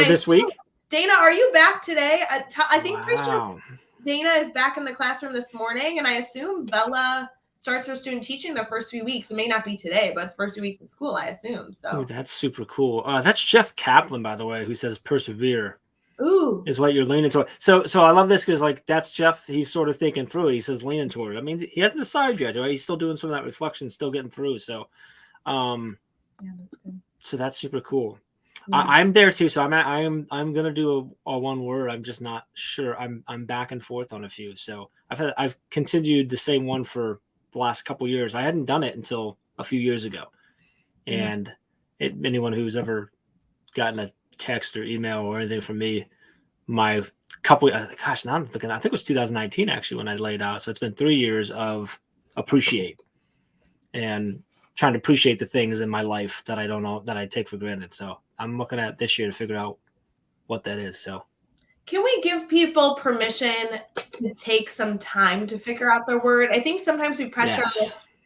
Speaker 2: this week?
Speaker 1: Dana, are you back today? I think
Speaker 2: wow.
Speaker 1: pretty sure Dana is back in the classroom this morning, and I assume Bella starts her student teaching the first few weeks. It may not be today, but the first 2 weeks of school, I assume. So
Speaker 2: Ooh, that's super cool. That's Jeff Kaplan, by the way, who says persevere.
Speaker 1: Ooh.
Speaker 2: Is what you're leaning toward. So I love this because like that's Jeff. He's sort of thinking through it. He says leaning toward it. I mean, he hasn't decided yet, right? He's still doing some of that reflection, still getting through. So,
Speaker 1: yeah, that's good.
Speaker 2: So that's super cool.
Speaker 1: Yeah.
Speaker 2: I'm there too. So I'm gonna do a one word. I'm just not sure. I'm back and forth on a few. So I've continued the same one for the last couple of years. I hadn't done it until a few years ago, and anyone who's ever gotten a text or email or anything from me, my couple, gosh, now I'm thinking, I think it was 2019 actually when I laid out. So it's been 3 years of appreciate and trying to appreciate the things in my life that I don't know, that I take for granted. So I'm looking at this year to figure out what that is. So
Speaker 1: can we give people permission to take some time to figure out their word? I think sometimes we pressure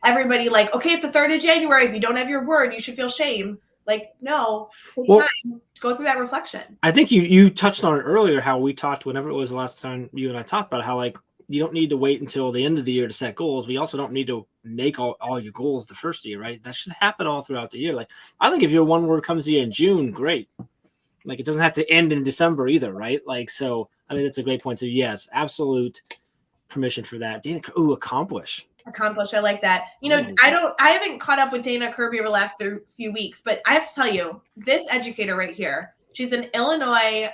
Speaker 1: everybody like, okay, it's the 3rd of January. If you don't have your word, you should feel shame. Like, no, take time to go through that reflection.
Speaker 2: I think you touched on it earlier, how we talked whenever it was the last time you and I talked about how like you don't need to wait until the end of the year to set goals. We also don't need to make all your goals the first year, right? That should happen all throughout the year. Like I think if your one word comes to you in June, great. Like it doesn't have to end in December either, right? Like so I think that's a great point. So yes, absolute permission for that. Dana, accomplish.
Speaker 1: I like that. You know, I haven't caught up with Dana Kirby over the last few weeks, but I have to tell you, this educator right here, she's an Illinois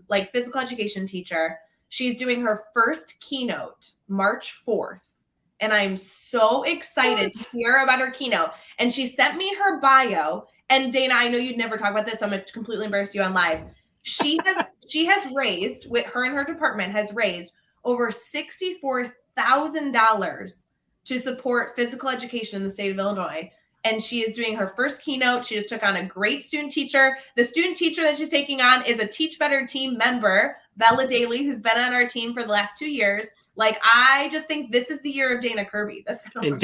Speaker 1: like physical education teacher. She's doing her first keynote March 4th. And I'm so excited to hear about her keynote. And she sent me her bio. And Dana, I know you'd never talk about this, so I'm going to completely embarrass you on live. She has raised, with her and her department, has raised over $64,000 to support physical education in the state of Illinois. And she is doing her first keynote. She just took on a great student teacher. The student teacher that she's taking on is a Teach Better team member, Bella Daly, who's been on our team for the last 2 years. Like, I just think this is the year of Dana Kirby. That's
Speaker 2: and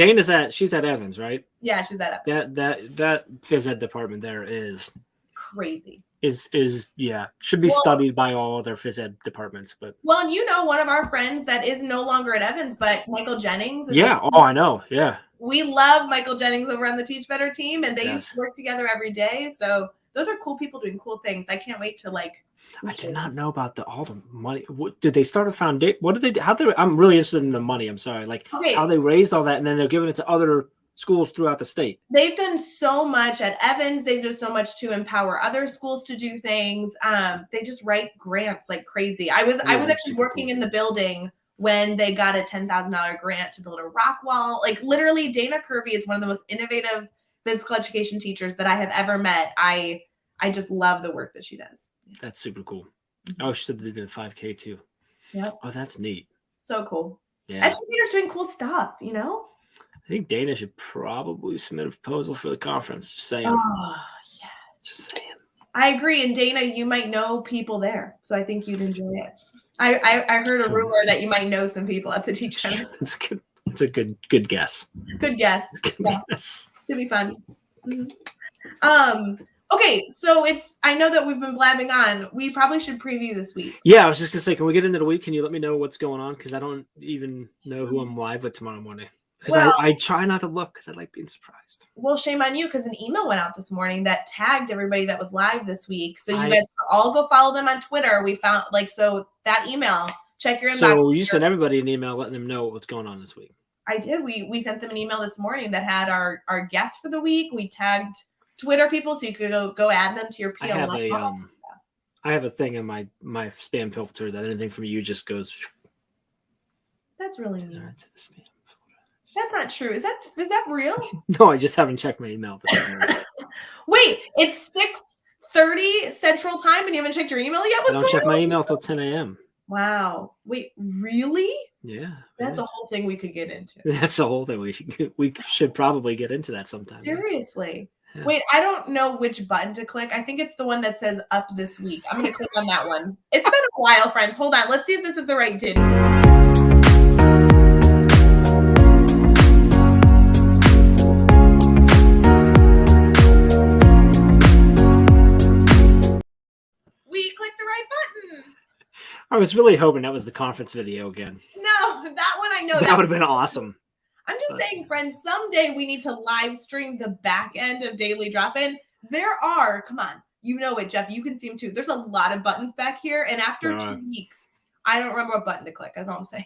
Speaker 2: she's at Evans, right?
Speaker 1: Yeah, she's at Evans.
Speaker 2: That phys ed department there is
Speaker 1: crazy.
Speaker 2: Should be studied by all other phys ed departments. But
Speaker 1: well, you know, one of our friends that is no longer at Evans, but Michael Jennings.
Speaker 2: I know. Yeah.
Speaker 1: We love Michael Jennings over on the Teach Better team, and they used to work together every day. So those are cool people doing cool things. I can't wait to like.
Speaker 2: I did not know about all the money. Did they start a foundation? What did they? I'm really interested in the money. I'm sorry, how they raised all that, and then they're giving it to other schools throughout the state.
Speaker 1: They've done so much at Evans. They've done so much to empower other schools to do things. They just write grants like crazy. I was actually working in the building when they got a $10,000 grant to build a rock wall. Like literally, Dana Kirby is one of the most innovative physical education teachers that I have ever met. I just love the work that she does.
Speaker 2: That's super cool. Oh, she said they did a 5K too.
Speaker 1: Yep.
Speaker 2: Oh, that's neat.
Speaker 1: So cool.
Speaker 2: Yeah.
Speaker 1: Educators doing cool stuff, you know?
Speaker 2: I think Dana should probably submit a proposal for the conference. Just saying.
Speaker 1: Oh, yes.
Speaker 2: Just saying.
Speaker 1: I agree. And Dana, you might know people there. So I think you'd enjoy it. I heard a rumor that you might know some people at the Teach Center.
Speaker 2: It's good. It's a good guess.
Speaker 1: Good guess.
Speaker 2: Guess.
Speaker 1: It'll be fun. Mm-hmm. Okay, so I know that we've been blabbing on. We probably should preview this week.
Speaker 2: Yeah, I was just gonna say, can we get into the week? Can you let me know what's going on? Because I don't even know who I'm live with tomorrow morning. Because I try not to look because I like being surprised.
Speaker 1: Well, shame on you, because an email went out this morning that tagged everybody that was live this week. So you guys all go follow them on Twitter. We found so that email, check your inbox. So
Speaker 2: you sent everybody an email letting them know what's going on this week.
Speaker 1: I did. We sent them an email this morning that had our guests for the week. We tagged Twitter people so you could go add them to your PLN.
Speaker 2: I have a thing in my spam filter that anything from you just goes.
Speaker 1: That's really neat. That's not true. Is that real?
Speaker 2: No, I just haven't checked my email.
Speaker 1: Wait, it's 6:30 Central Time and you haven't checked your email yet?
Speaker 2: I don't check my email till 10 a.m.
Speaker 1: Wow. Wait, really?
Speaker 2: Yeah.
Speaker 1: That's a whole thing we could get into.
Speaker 2: That's a whole thing we should probably get into that sometime.
Speaker 1: Seriously.
Speaker 2: Yeah.
Speaker 1: Wait, I don't know which button to click. I think it's the one that says up this week. I'm going to click on that one. It's been a while, friends. Hold on. Let's see if this is the right did. We clicked the right button.
Speaker 2: I was really hoping that was the conference video again.
Speaker 1: No, that one I know.
Speaker 2: That would have been awesome.
Speaker 1: I'm just saying, friends, someday we need to live stream the back end of Daily Drop-In. There are, come on, you know it, Jeff. You can see them too. There's a lot of buttons back here. And after 2 weeks, I don't remember what button to click. That's all I'm saying.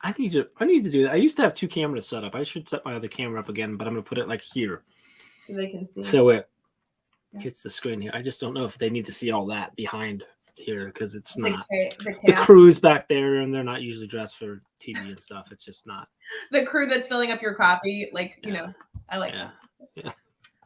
Speaker 2: I need to do that. I used to have 2 cameras set up. I should set my other camera up again, but I'm going to put it like here.
Speaker 1: So they can see.
Speaker 2: So it hits the screen here. I just don't know if they need to see all that behind here because it's not. The crew's back there and they're not usually dressed for TV and stuff. It's just not.
Speaker 1: The crew that's filling up your coffee. Like, you know, I like that. Yeah.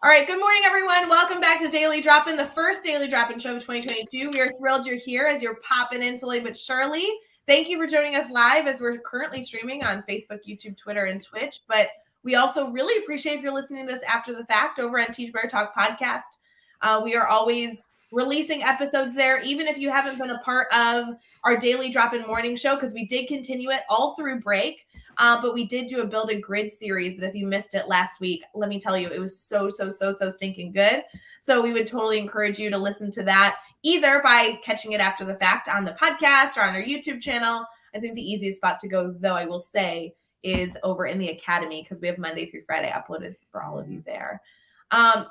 Speaker 1: All right. Good morning, everyone. Welcome back to Daily Drop-In, the first Daily Drop-In show of 2022. We are thrilled you're here as you're popping in slowly but surely. Thank you for joining us live as we're currently streaming on Facebook, YouTube, Twitter, and Twitch. But we also really appreciate if you're listening to this after the fact over on Teach Better Talk podcast. We are always releasing episodes there, even if you haven't been a part of our Daily Drop-In morning show, because we did continue it all through break. But we did do a Build a Grid series that if you missed it last week, let me tell you, it was so stinking good. So we would totally encourage you to listen to that either by catching it after the fact on the podcast or on our YouTube channel. I think the easiest spot to go, though, I will say, is over in the Academy because we have Monday through Friday uploaded for all of you there.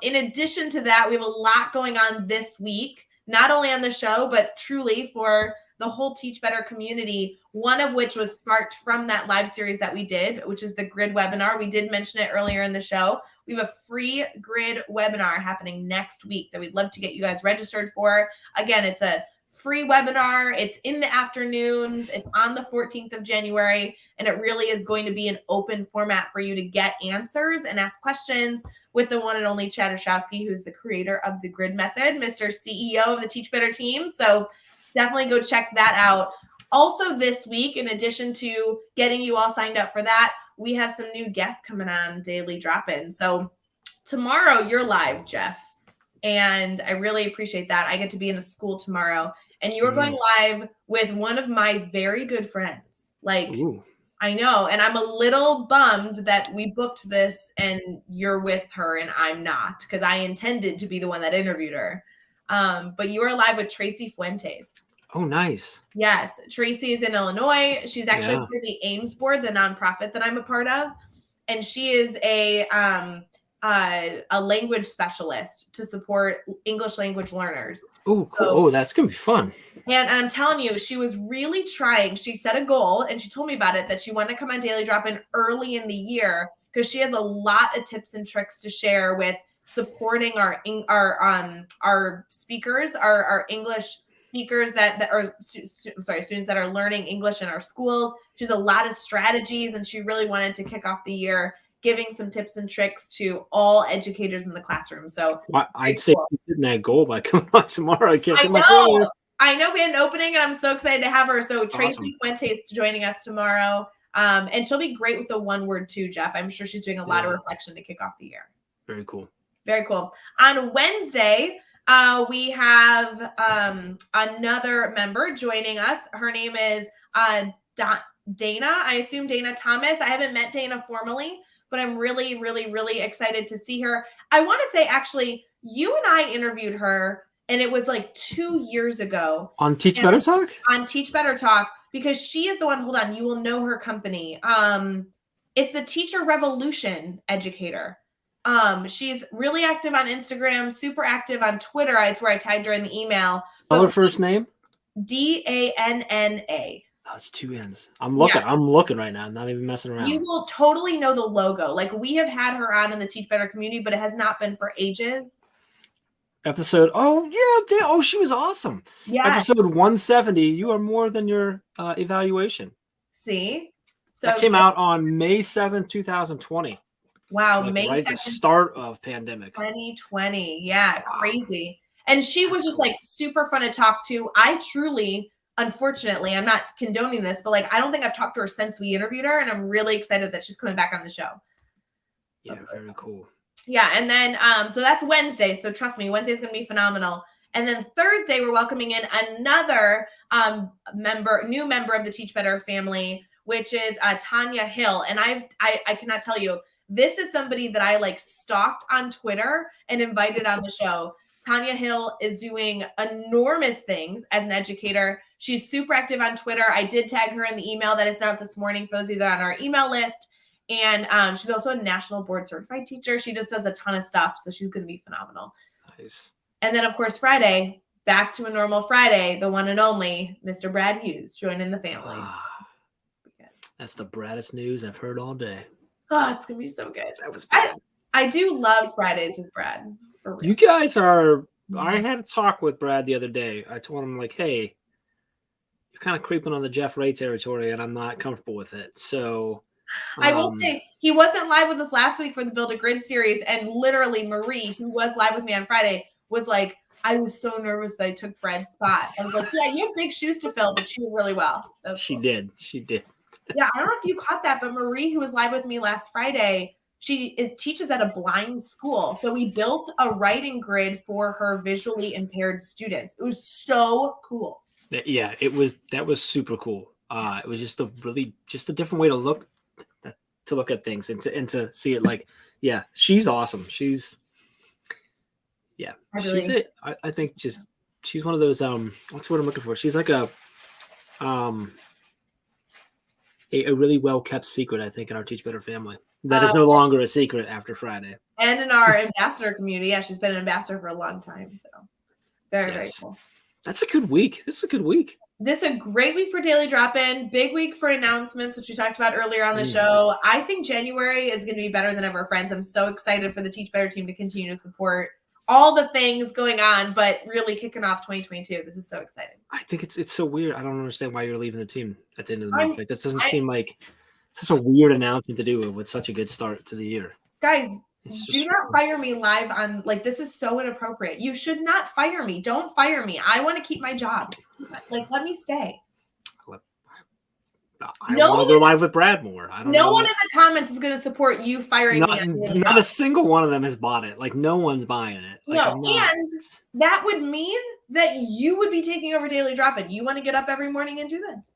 Speaker 1: In addition to that, we have a lot going on this week, not only on the show, but truly for the whole Teach Better community, one of which was sparked from that live series that we did, which is the grid webinar. We did mention it earlier in the show. We have a free grid webinar happening next week that we'd love to get you guys registered for. Again, it's a free webinar. It's in the afternoons. It's on the 14th of January, and it really is going to be an open format for you to get answers and ask questions with the one and only Chad Ostrowski, who's the creator of the grid method, Mr. CEO of the Teach Better team. So definitely go check that out. Also this week, in addition to getting you all signed up for that, we have some new guests coming on Daily Drop-In. So tomorrow you're live, Jeff, and I really appreciate that. I get to be in a school tomorrow, and you're going live with one of my very good friends. Like, I know, and I'm a little bummed that we booked this and you're with her and I'm not, because I intended to be the one that interviewed her. But you are live with Tracy Fuentes.
Speaker 2: Oh, nice.
Speaker 1: Yes. Tracy is in Illinois. She's actually part of the Ames board, the nonprofit that I'm a part of. And she is a language specialist to support English language learners.
Speaker 2: Oh, cool. So, that's going to be fun.
Speaker 1: And I'm telling you, she was really trying. She set a goal and she told me about it, that she wanted to come on Daily Drop-In early in the year because she has a lot of tips and tricks to share with supporting our speakers, our English speakers students that are learning English in our schools. She has a lot of strategies, and she really wanted to kick off the year giving some tips and tricks to all educators in the classroom. So
Speaker 2: I'd say you did that goal by coming on tomorrow.
Speaker 1: I know we had an opening, and I'm so excited to have her. So Tracy Fuentes is joining us tomorrow, and she'll be great with the one word too, Jeff. I'm sure she's doing a lot of reflection to kick off the year.
Speaker 2: Very cool. Very
Speaker 1: cool. On Wednesday, we have another member joining us. Her name is Dana. I assume Dana Thomas. I haven't met Dana formally, but I'm really, really, really excited to see her. I want to say, actually, you and I interviewed her, and it was like 2 years ago.
Speaker 2: On Teach Better Talk?
Speaker 1: On Teach Better Talk, because she is the one, hold on, you will know her company. It's the Teacher Revolution Educator. She's really active on Instagram, super active on Twitter. It's where I tagged her in the email.
Speaker 2: Spell her first name?
Speaker 1: Danna.
Speaker 2: Oh, it's 2 N's. I'm looking. Yeah. I'm looking right now. I'm not even messing around.
Speaker 1: You will totally know the logo. Like, we have had her on in the Teach Better community, but it has not been for ages.
Speaker 2: Episode. Oh, yeah. Oh, she was awesome.
Speaker 1: Yeah.
Speaker 2: Episode 170. You are more than your evaluation.
Speaker 1: See? So
Speaker 2: that came out on May 7th, 2020.
Speaker 1: Wow.
Speaker 2: Like
Speaker 1: May 7th.
Speaker 2: Right at the start of pandemic.
Speaker 1: 2020. Yeah. Crazy. And she was just like super fun to talk to. I truly, unfortunately, I'm not condoning this, but like, I don't think I've talked to her since we interviewed her, and I'm really excited that she's coming back on the show.
Speaker 2: Yeah, very cool.
Speaker 1: Yeah, and then so that's Wednesday. So trust me, Wednesday's going to be phenomenal. And then Thursday, we're welcoming in another new member of the Teach Better family, which is Tanya Hill. And I cannot tell you, this is somebody that I like stalked on Twitter and invited on the show. Tanya Hill is doing enormous things as an educator. She's super active on Twitter. I did tag her in the email that I sent out this morning for those of you that are on our email list. And she's also a national board certified teacher. She just does a ton of stuff. So she's going to be phenomenal.
Speaker 2: Nice.
Speaker 1: And then, of course, Friday, back to a normal Friday, the one and only Mr. Brad Hughes joining the family.
Speaker 2: That's the Braddest news I've heard all day.
Speaker 1: Oh, it's going to be so good.
Speaker 2: That was bad.
Speaker 1: I do love Fridays with Brad. For real.
Speaker 2: You guys are, I had a talk with Brad the other day. I told him, like, hey, you're kind of creeping on the Jeff Rae territory, and I'm not comfortable with it. So
Speaker 1: I will say he wasn't live with us last week for the Build a Grid series, and literally Marie, who was live with me on Friday, was like, I was so nervous that I took Brad's spot. I was like, yeah, you have big shoes to fill, but she did really well.
Speaker 2: She did. She did.
Speaker 1: Yeah, I don't know if you caught that, but Marie, who was live with me last Friday, she teaches at a blind school. So we built a writing grid for her visually impaired students. It was so cool.
Speaker 2: Yeah, that was super cool. It was just a different way to look at things and to see it. Like, yeah, she's awesome. She's I think she's one of those what's what I'm looking for. She's like a really well kept secret, I think, in our Teach Better family. That is no longer a secret after Friday.
Speaker 1: And in our ambassador community, yeah, she's been an ambassador for a long time. So very cool.
Speaker 2: That's a good week. This is a good week.
Speaker 1: This is a great week for Daily Drop-In. Big week for announcements, which we talked about earlier on the show. I think January is going to be better than ever, friends. I'm so excited for the Teach Better team to continue to support all the things going on, but really kicking off 2022. This is so exciting.
Speaker 2: I think it's so weird. I don't understand why you're leaving the team at the end of the month. Like, that doesn't seem like such a weird announcement to do with such a good start to the year.
Speaker 1: Guys, do not fire me live on, like, this is so inappropriate. You should not fire me. Don't fire me. I want to keep my job. Like, let me stay.
Speaker 2: I want to go live with Brad more.
Speaker 1: No one in the comments is going to support you firing me.
Speaker 2: Not a single one of them has bought it. Like, no one's buying it. Like,
Speaker 1: and that would mean that you would be taking over Daily Drop-In. You want to get up every morning and do this?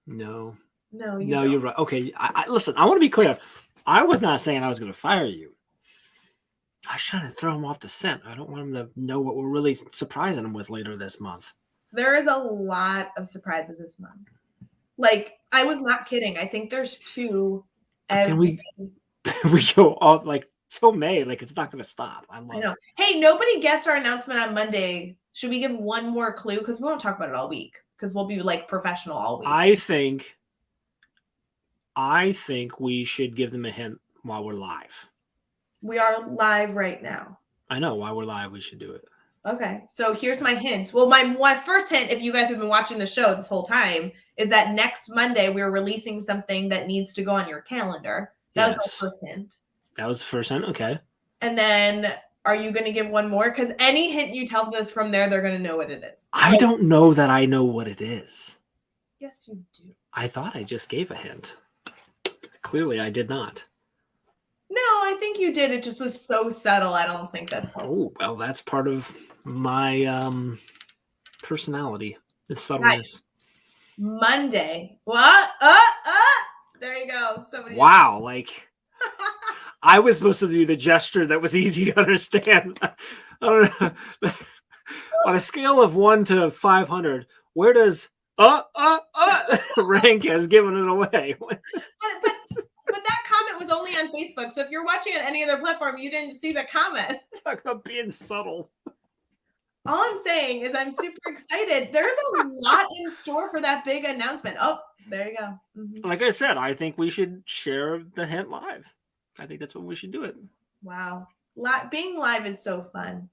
Speaker 2: No,
Speaker 1: you're
Speaker 2: right. Okay, listen, I want to be clear. I was not saying I was going to fire you. I was trying to throw him off the scent. I don't want him to know what we're really surprising him with later this month.
Speaker 1: There is a lot of surprises this month. Like, I was not kidding. I think there's 2.
Speaker 2: Can we go all like till May? Like, it's not going to stop. I know.
Speaker 1: It. Hey, nobody guessed our announcement on Monday. Should we give one more clue? Because we won't talk about it all week. Because we'll be like professional all week.
Speaker 2: I think we should give them a hint while we're live.
Speaker 1: We are live right now.
Speaker 2: I know. While we're live, we should do it.
Speaker 1: Okay. So here's my hint. Well, my first hint, if you guys have been watching the show this whole time, is that next Monday we're releasing something that needs to go on your calendar. That was my first hint.
Speaker 2: That was the first hint? Okay.
Speaker 1: And then are you going to give one more? Because any hint you tell us from there, they're going to know what it is.
Speaker 2: I don't know that I know what it is.
Speaker 1: Yes, you do.
Speaker 2: I thought I just gave a hint. Clearly, I did not.
Speaker 1: No, I think you did. It just was so subtle. I don't think that's.
Speaker 2: Oh, well, that's part of my personality, the subtleness.
Speaker 1: Right. Monday. What? There you go.
Speaker 2: Wow, like I was supposed to do the gesture that was easy to understand. I don't know. On a scale of 1 to 500, where does rank as giving it away?
Speaker 1: But that comment was only on Facebook. So if you're watching on any other platform, you didn't see the comment.
Speaker 2: Talk about being subtle.
Speaker 1: All I'm saying is I'm super excited. There's a lot in store for that big announcement. Oh, there you go. Mm-hmm.
Speaker 2: Like I said, I think we should share the hint live. I think that's what we should do it.
Speaker 1: Wow. Being live is so fun.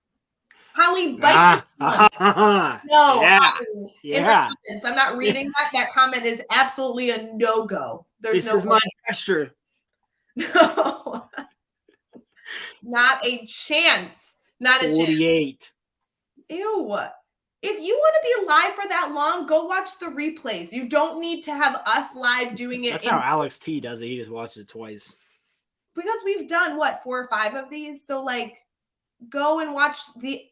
Speaker 1: Holly, bite No.
Speaker 2: Yeah.
Speaker 1: Holly, yeah. I'm not reading that. That comment is absolutely a no-go.
Speaker 2: This is my gesture.
Speaker 1: No. Not a chance. Not a
Speaker 2: 48.
Speaker 1: Chance. Ew. If you want to be live for that long, go watch the replays. You don't need to have us live doing it.
Speaker 2: That's how Alex T does it. He just watches it twice.
Speaker 1: because we've done what 4 or 5 of these. So like, go and watch the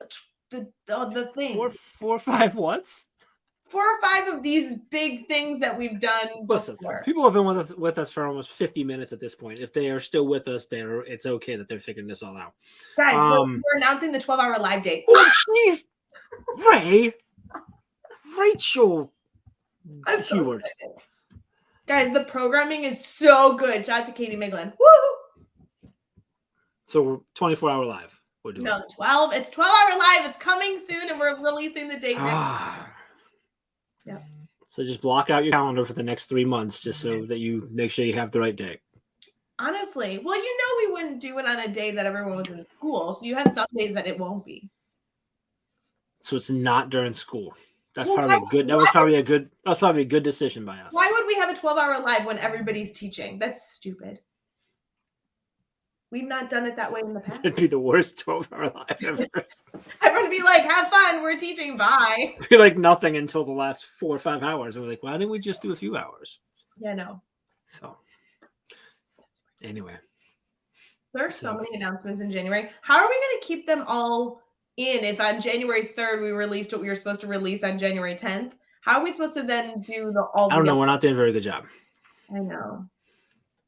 Speaker 1: thing.
Speaker 2: 4 or 5 once.
Speaker 1: 4 or 5 of these big things that we've done
Speaker 2: Listen,
Speaker 1: before.
Speaker 2: people have been with us for almost 50 minutes at this point. If they are still with us, it's okay that they're figuring this all out.
Speaker 1: Guys, we're announcing the 12-hour live date.
Speaker 2: Oh, jeez, Rae, Rachel,
Speaker 1: I'm so
Speaker 2: Hewart.
Speaker 1: excited. Guys, the programming is so good. Shout out to Katie Miglin. Woo!
Speaker 2: So we're 24-hour live. We're doing
Speaker 1: no 12. It's 12-hour live. It's coming soon, and we're releasing the date.
Speaker 2: Yeah. So just block out your calendar for the next 3 months, just so that you make sure you have the right day.
Speaker 1: Honestly, well, we wouldn't do it on a day that everyone was in school. So you have some days that it won't be.
Speaker 2: So it's not during school. That's probably good. That was probably a good decision by us.
Speaker 1: Why would we have a 12-hour live when everybody's teaching? That's stupid. We've not done it that way in the past.
Speaker 2: It'd be the worst 12-hour live ever.
Speaker 1: Everyone would be like, have fun. We're teaching. Bye.
Speaker 2: It'd be like nothing until the last 4 or 5 hours. And we're like, why didn't we just do a few hours?
Speaker 1: Yeah, no.
Speaker 2: So anyway.
Speaker 1: There's so many announcements in January. How are we going to keep them all in if on January 3rd we released what we were supposed to release on January 10th? How are we supposed to then do all?
Speaker 2: I don't know. We're not doing a very good job.
Speaker 1: I know.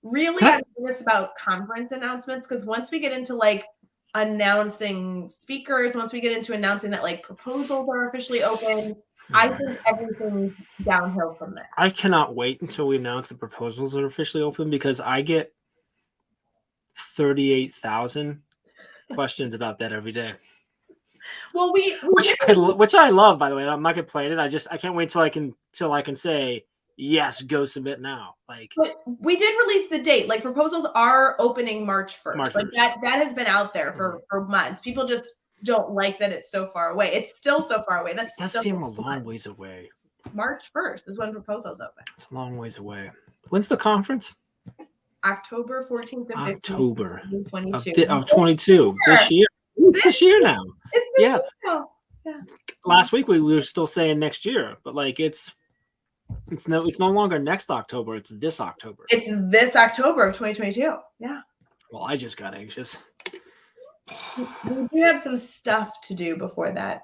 Speaker 1: Really, I'm curious about conference announcements because once we get into like announcing speakers, once we get into announcing that like proposals are officially open, I think everything's downhill from there.
Speaker 2: I cannot wait until we announce the proposals are officially open because I get 38,000 questions about that every day.
Speaker 1: Well,
Speaker 2: which I love, by the way. I'm not complaining. I can't wait till I can say yes, go submit now.
Speaker 1: But we did release the date. Like proposals are opening March 1st.
Speaker 2: March 1st.
Speaker 1: Like that has been out there for months. People just don't like that it's so far away. It's still so far away. That
Speaker 2: does seem a long ways away.
Speaker 1: March 1st is when proposals open.
Speaker 2: It's a long ways away. When's the conference?
Speaker 1: October 14th and 15th.
Speaker 2: October
Speaker 1: 22.
Speaker 2: Of 22 this year. It's this year now.
Speaker 1: It's this year now. Yeah.
Speaker 2: Last week we were still saying next year, but like it's no longer next October. It's this October.
Speaker 1: It's this October of 2022. Yeah.
Speaker 2: Well, I just got anxious.
Speaker 1: We do have some stuff to do before that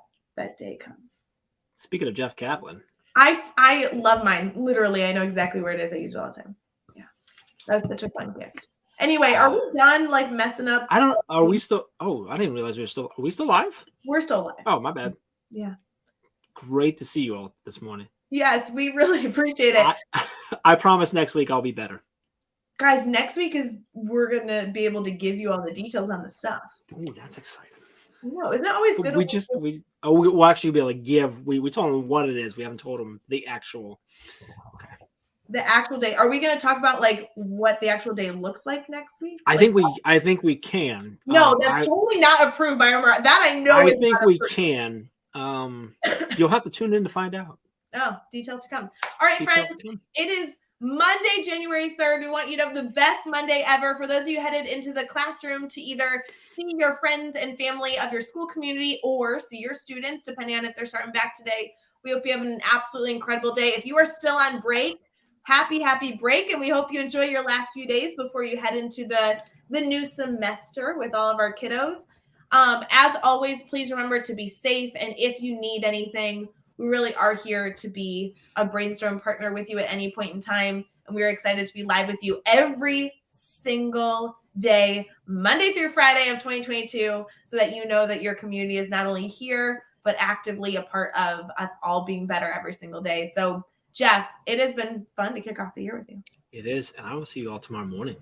Speaker 1: day comes.
Speaker 2: Speaking of Jeff Kaplan,
Speaker 1: I love mine. Literally, I know exactly where it is. I use it all the time. Yeah, that's such a fun gift. Anyway, are we done like messing up?
Speaker 2: Are we still? Oh, I didn't realize are we still live?
Speaker 1: We're still live.
Speaker 2: Oh, my bad.
Speaker 1: Yeah.
Speaker 2: Great to see you all this morning.
Speaker 1: Yes, we really appreciate it.
Speaker 2: I promise next week I'll be better.
Speaker 1: Guys, next week we're going to be able to give you all the details on the stuff.
Speaker 2: Oh, that's exciting.
Speaker 1: No, isn't it always good?
Speaker 2: We'll actually be able to give. We told them what it is. We haven't told them the actual. Okay.
Speaker 1: The actual day. Are we going to talk about like what the actual day looks like next week?
Speaker 2: I think we can.
Speaker 1: No, that's totally not approved by Omar. That I know.
Speaker 2: I think we can. You'll have to tune in to find out.
Speaker 1: Oh, details to come. All right, friends. It is Monday, January 3rd. We want you to have the best Monday ever. For those of you headed into the classroom to either see your friends and family of your school community or see your students, depending on if they're starting back today, we hope you have an absolutely incredible day. If you are still on break, happy break. And we hope you enjoy your last few days before you head into the new semester with all of our kiddos. As always, please remember to be safe. And if you need anything, we really are here to be a brainstorm partner with you at any point in time. And we're excited to be live with you every single day, Monday through Friday of 2022, so that you know that your community is not only here, but actively a part of us all being better every single day. So, Jeff, it has been fun to kick off the year with you.
Speaker 2: It is. And I will see you all tomorrow morning.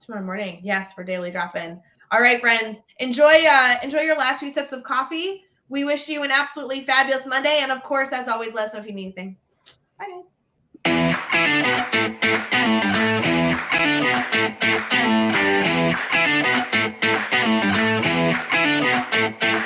Speaker 1: Tomorrow morning. Yes, for Daily Drop-In. All right, friends. Enjoy your last few sips of coffee. We wish you an absolutely fabulous Monday. And of course, as always, let us know if you need anything. Bye, guys.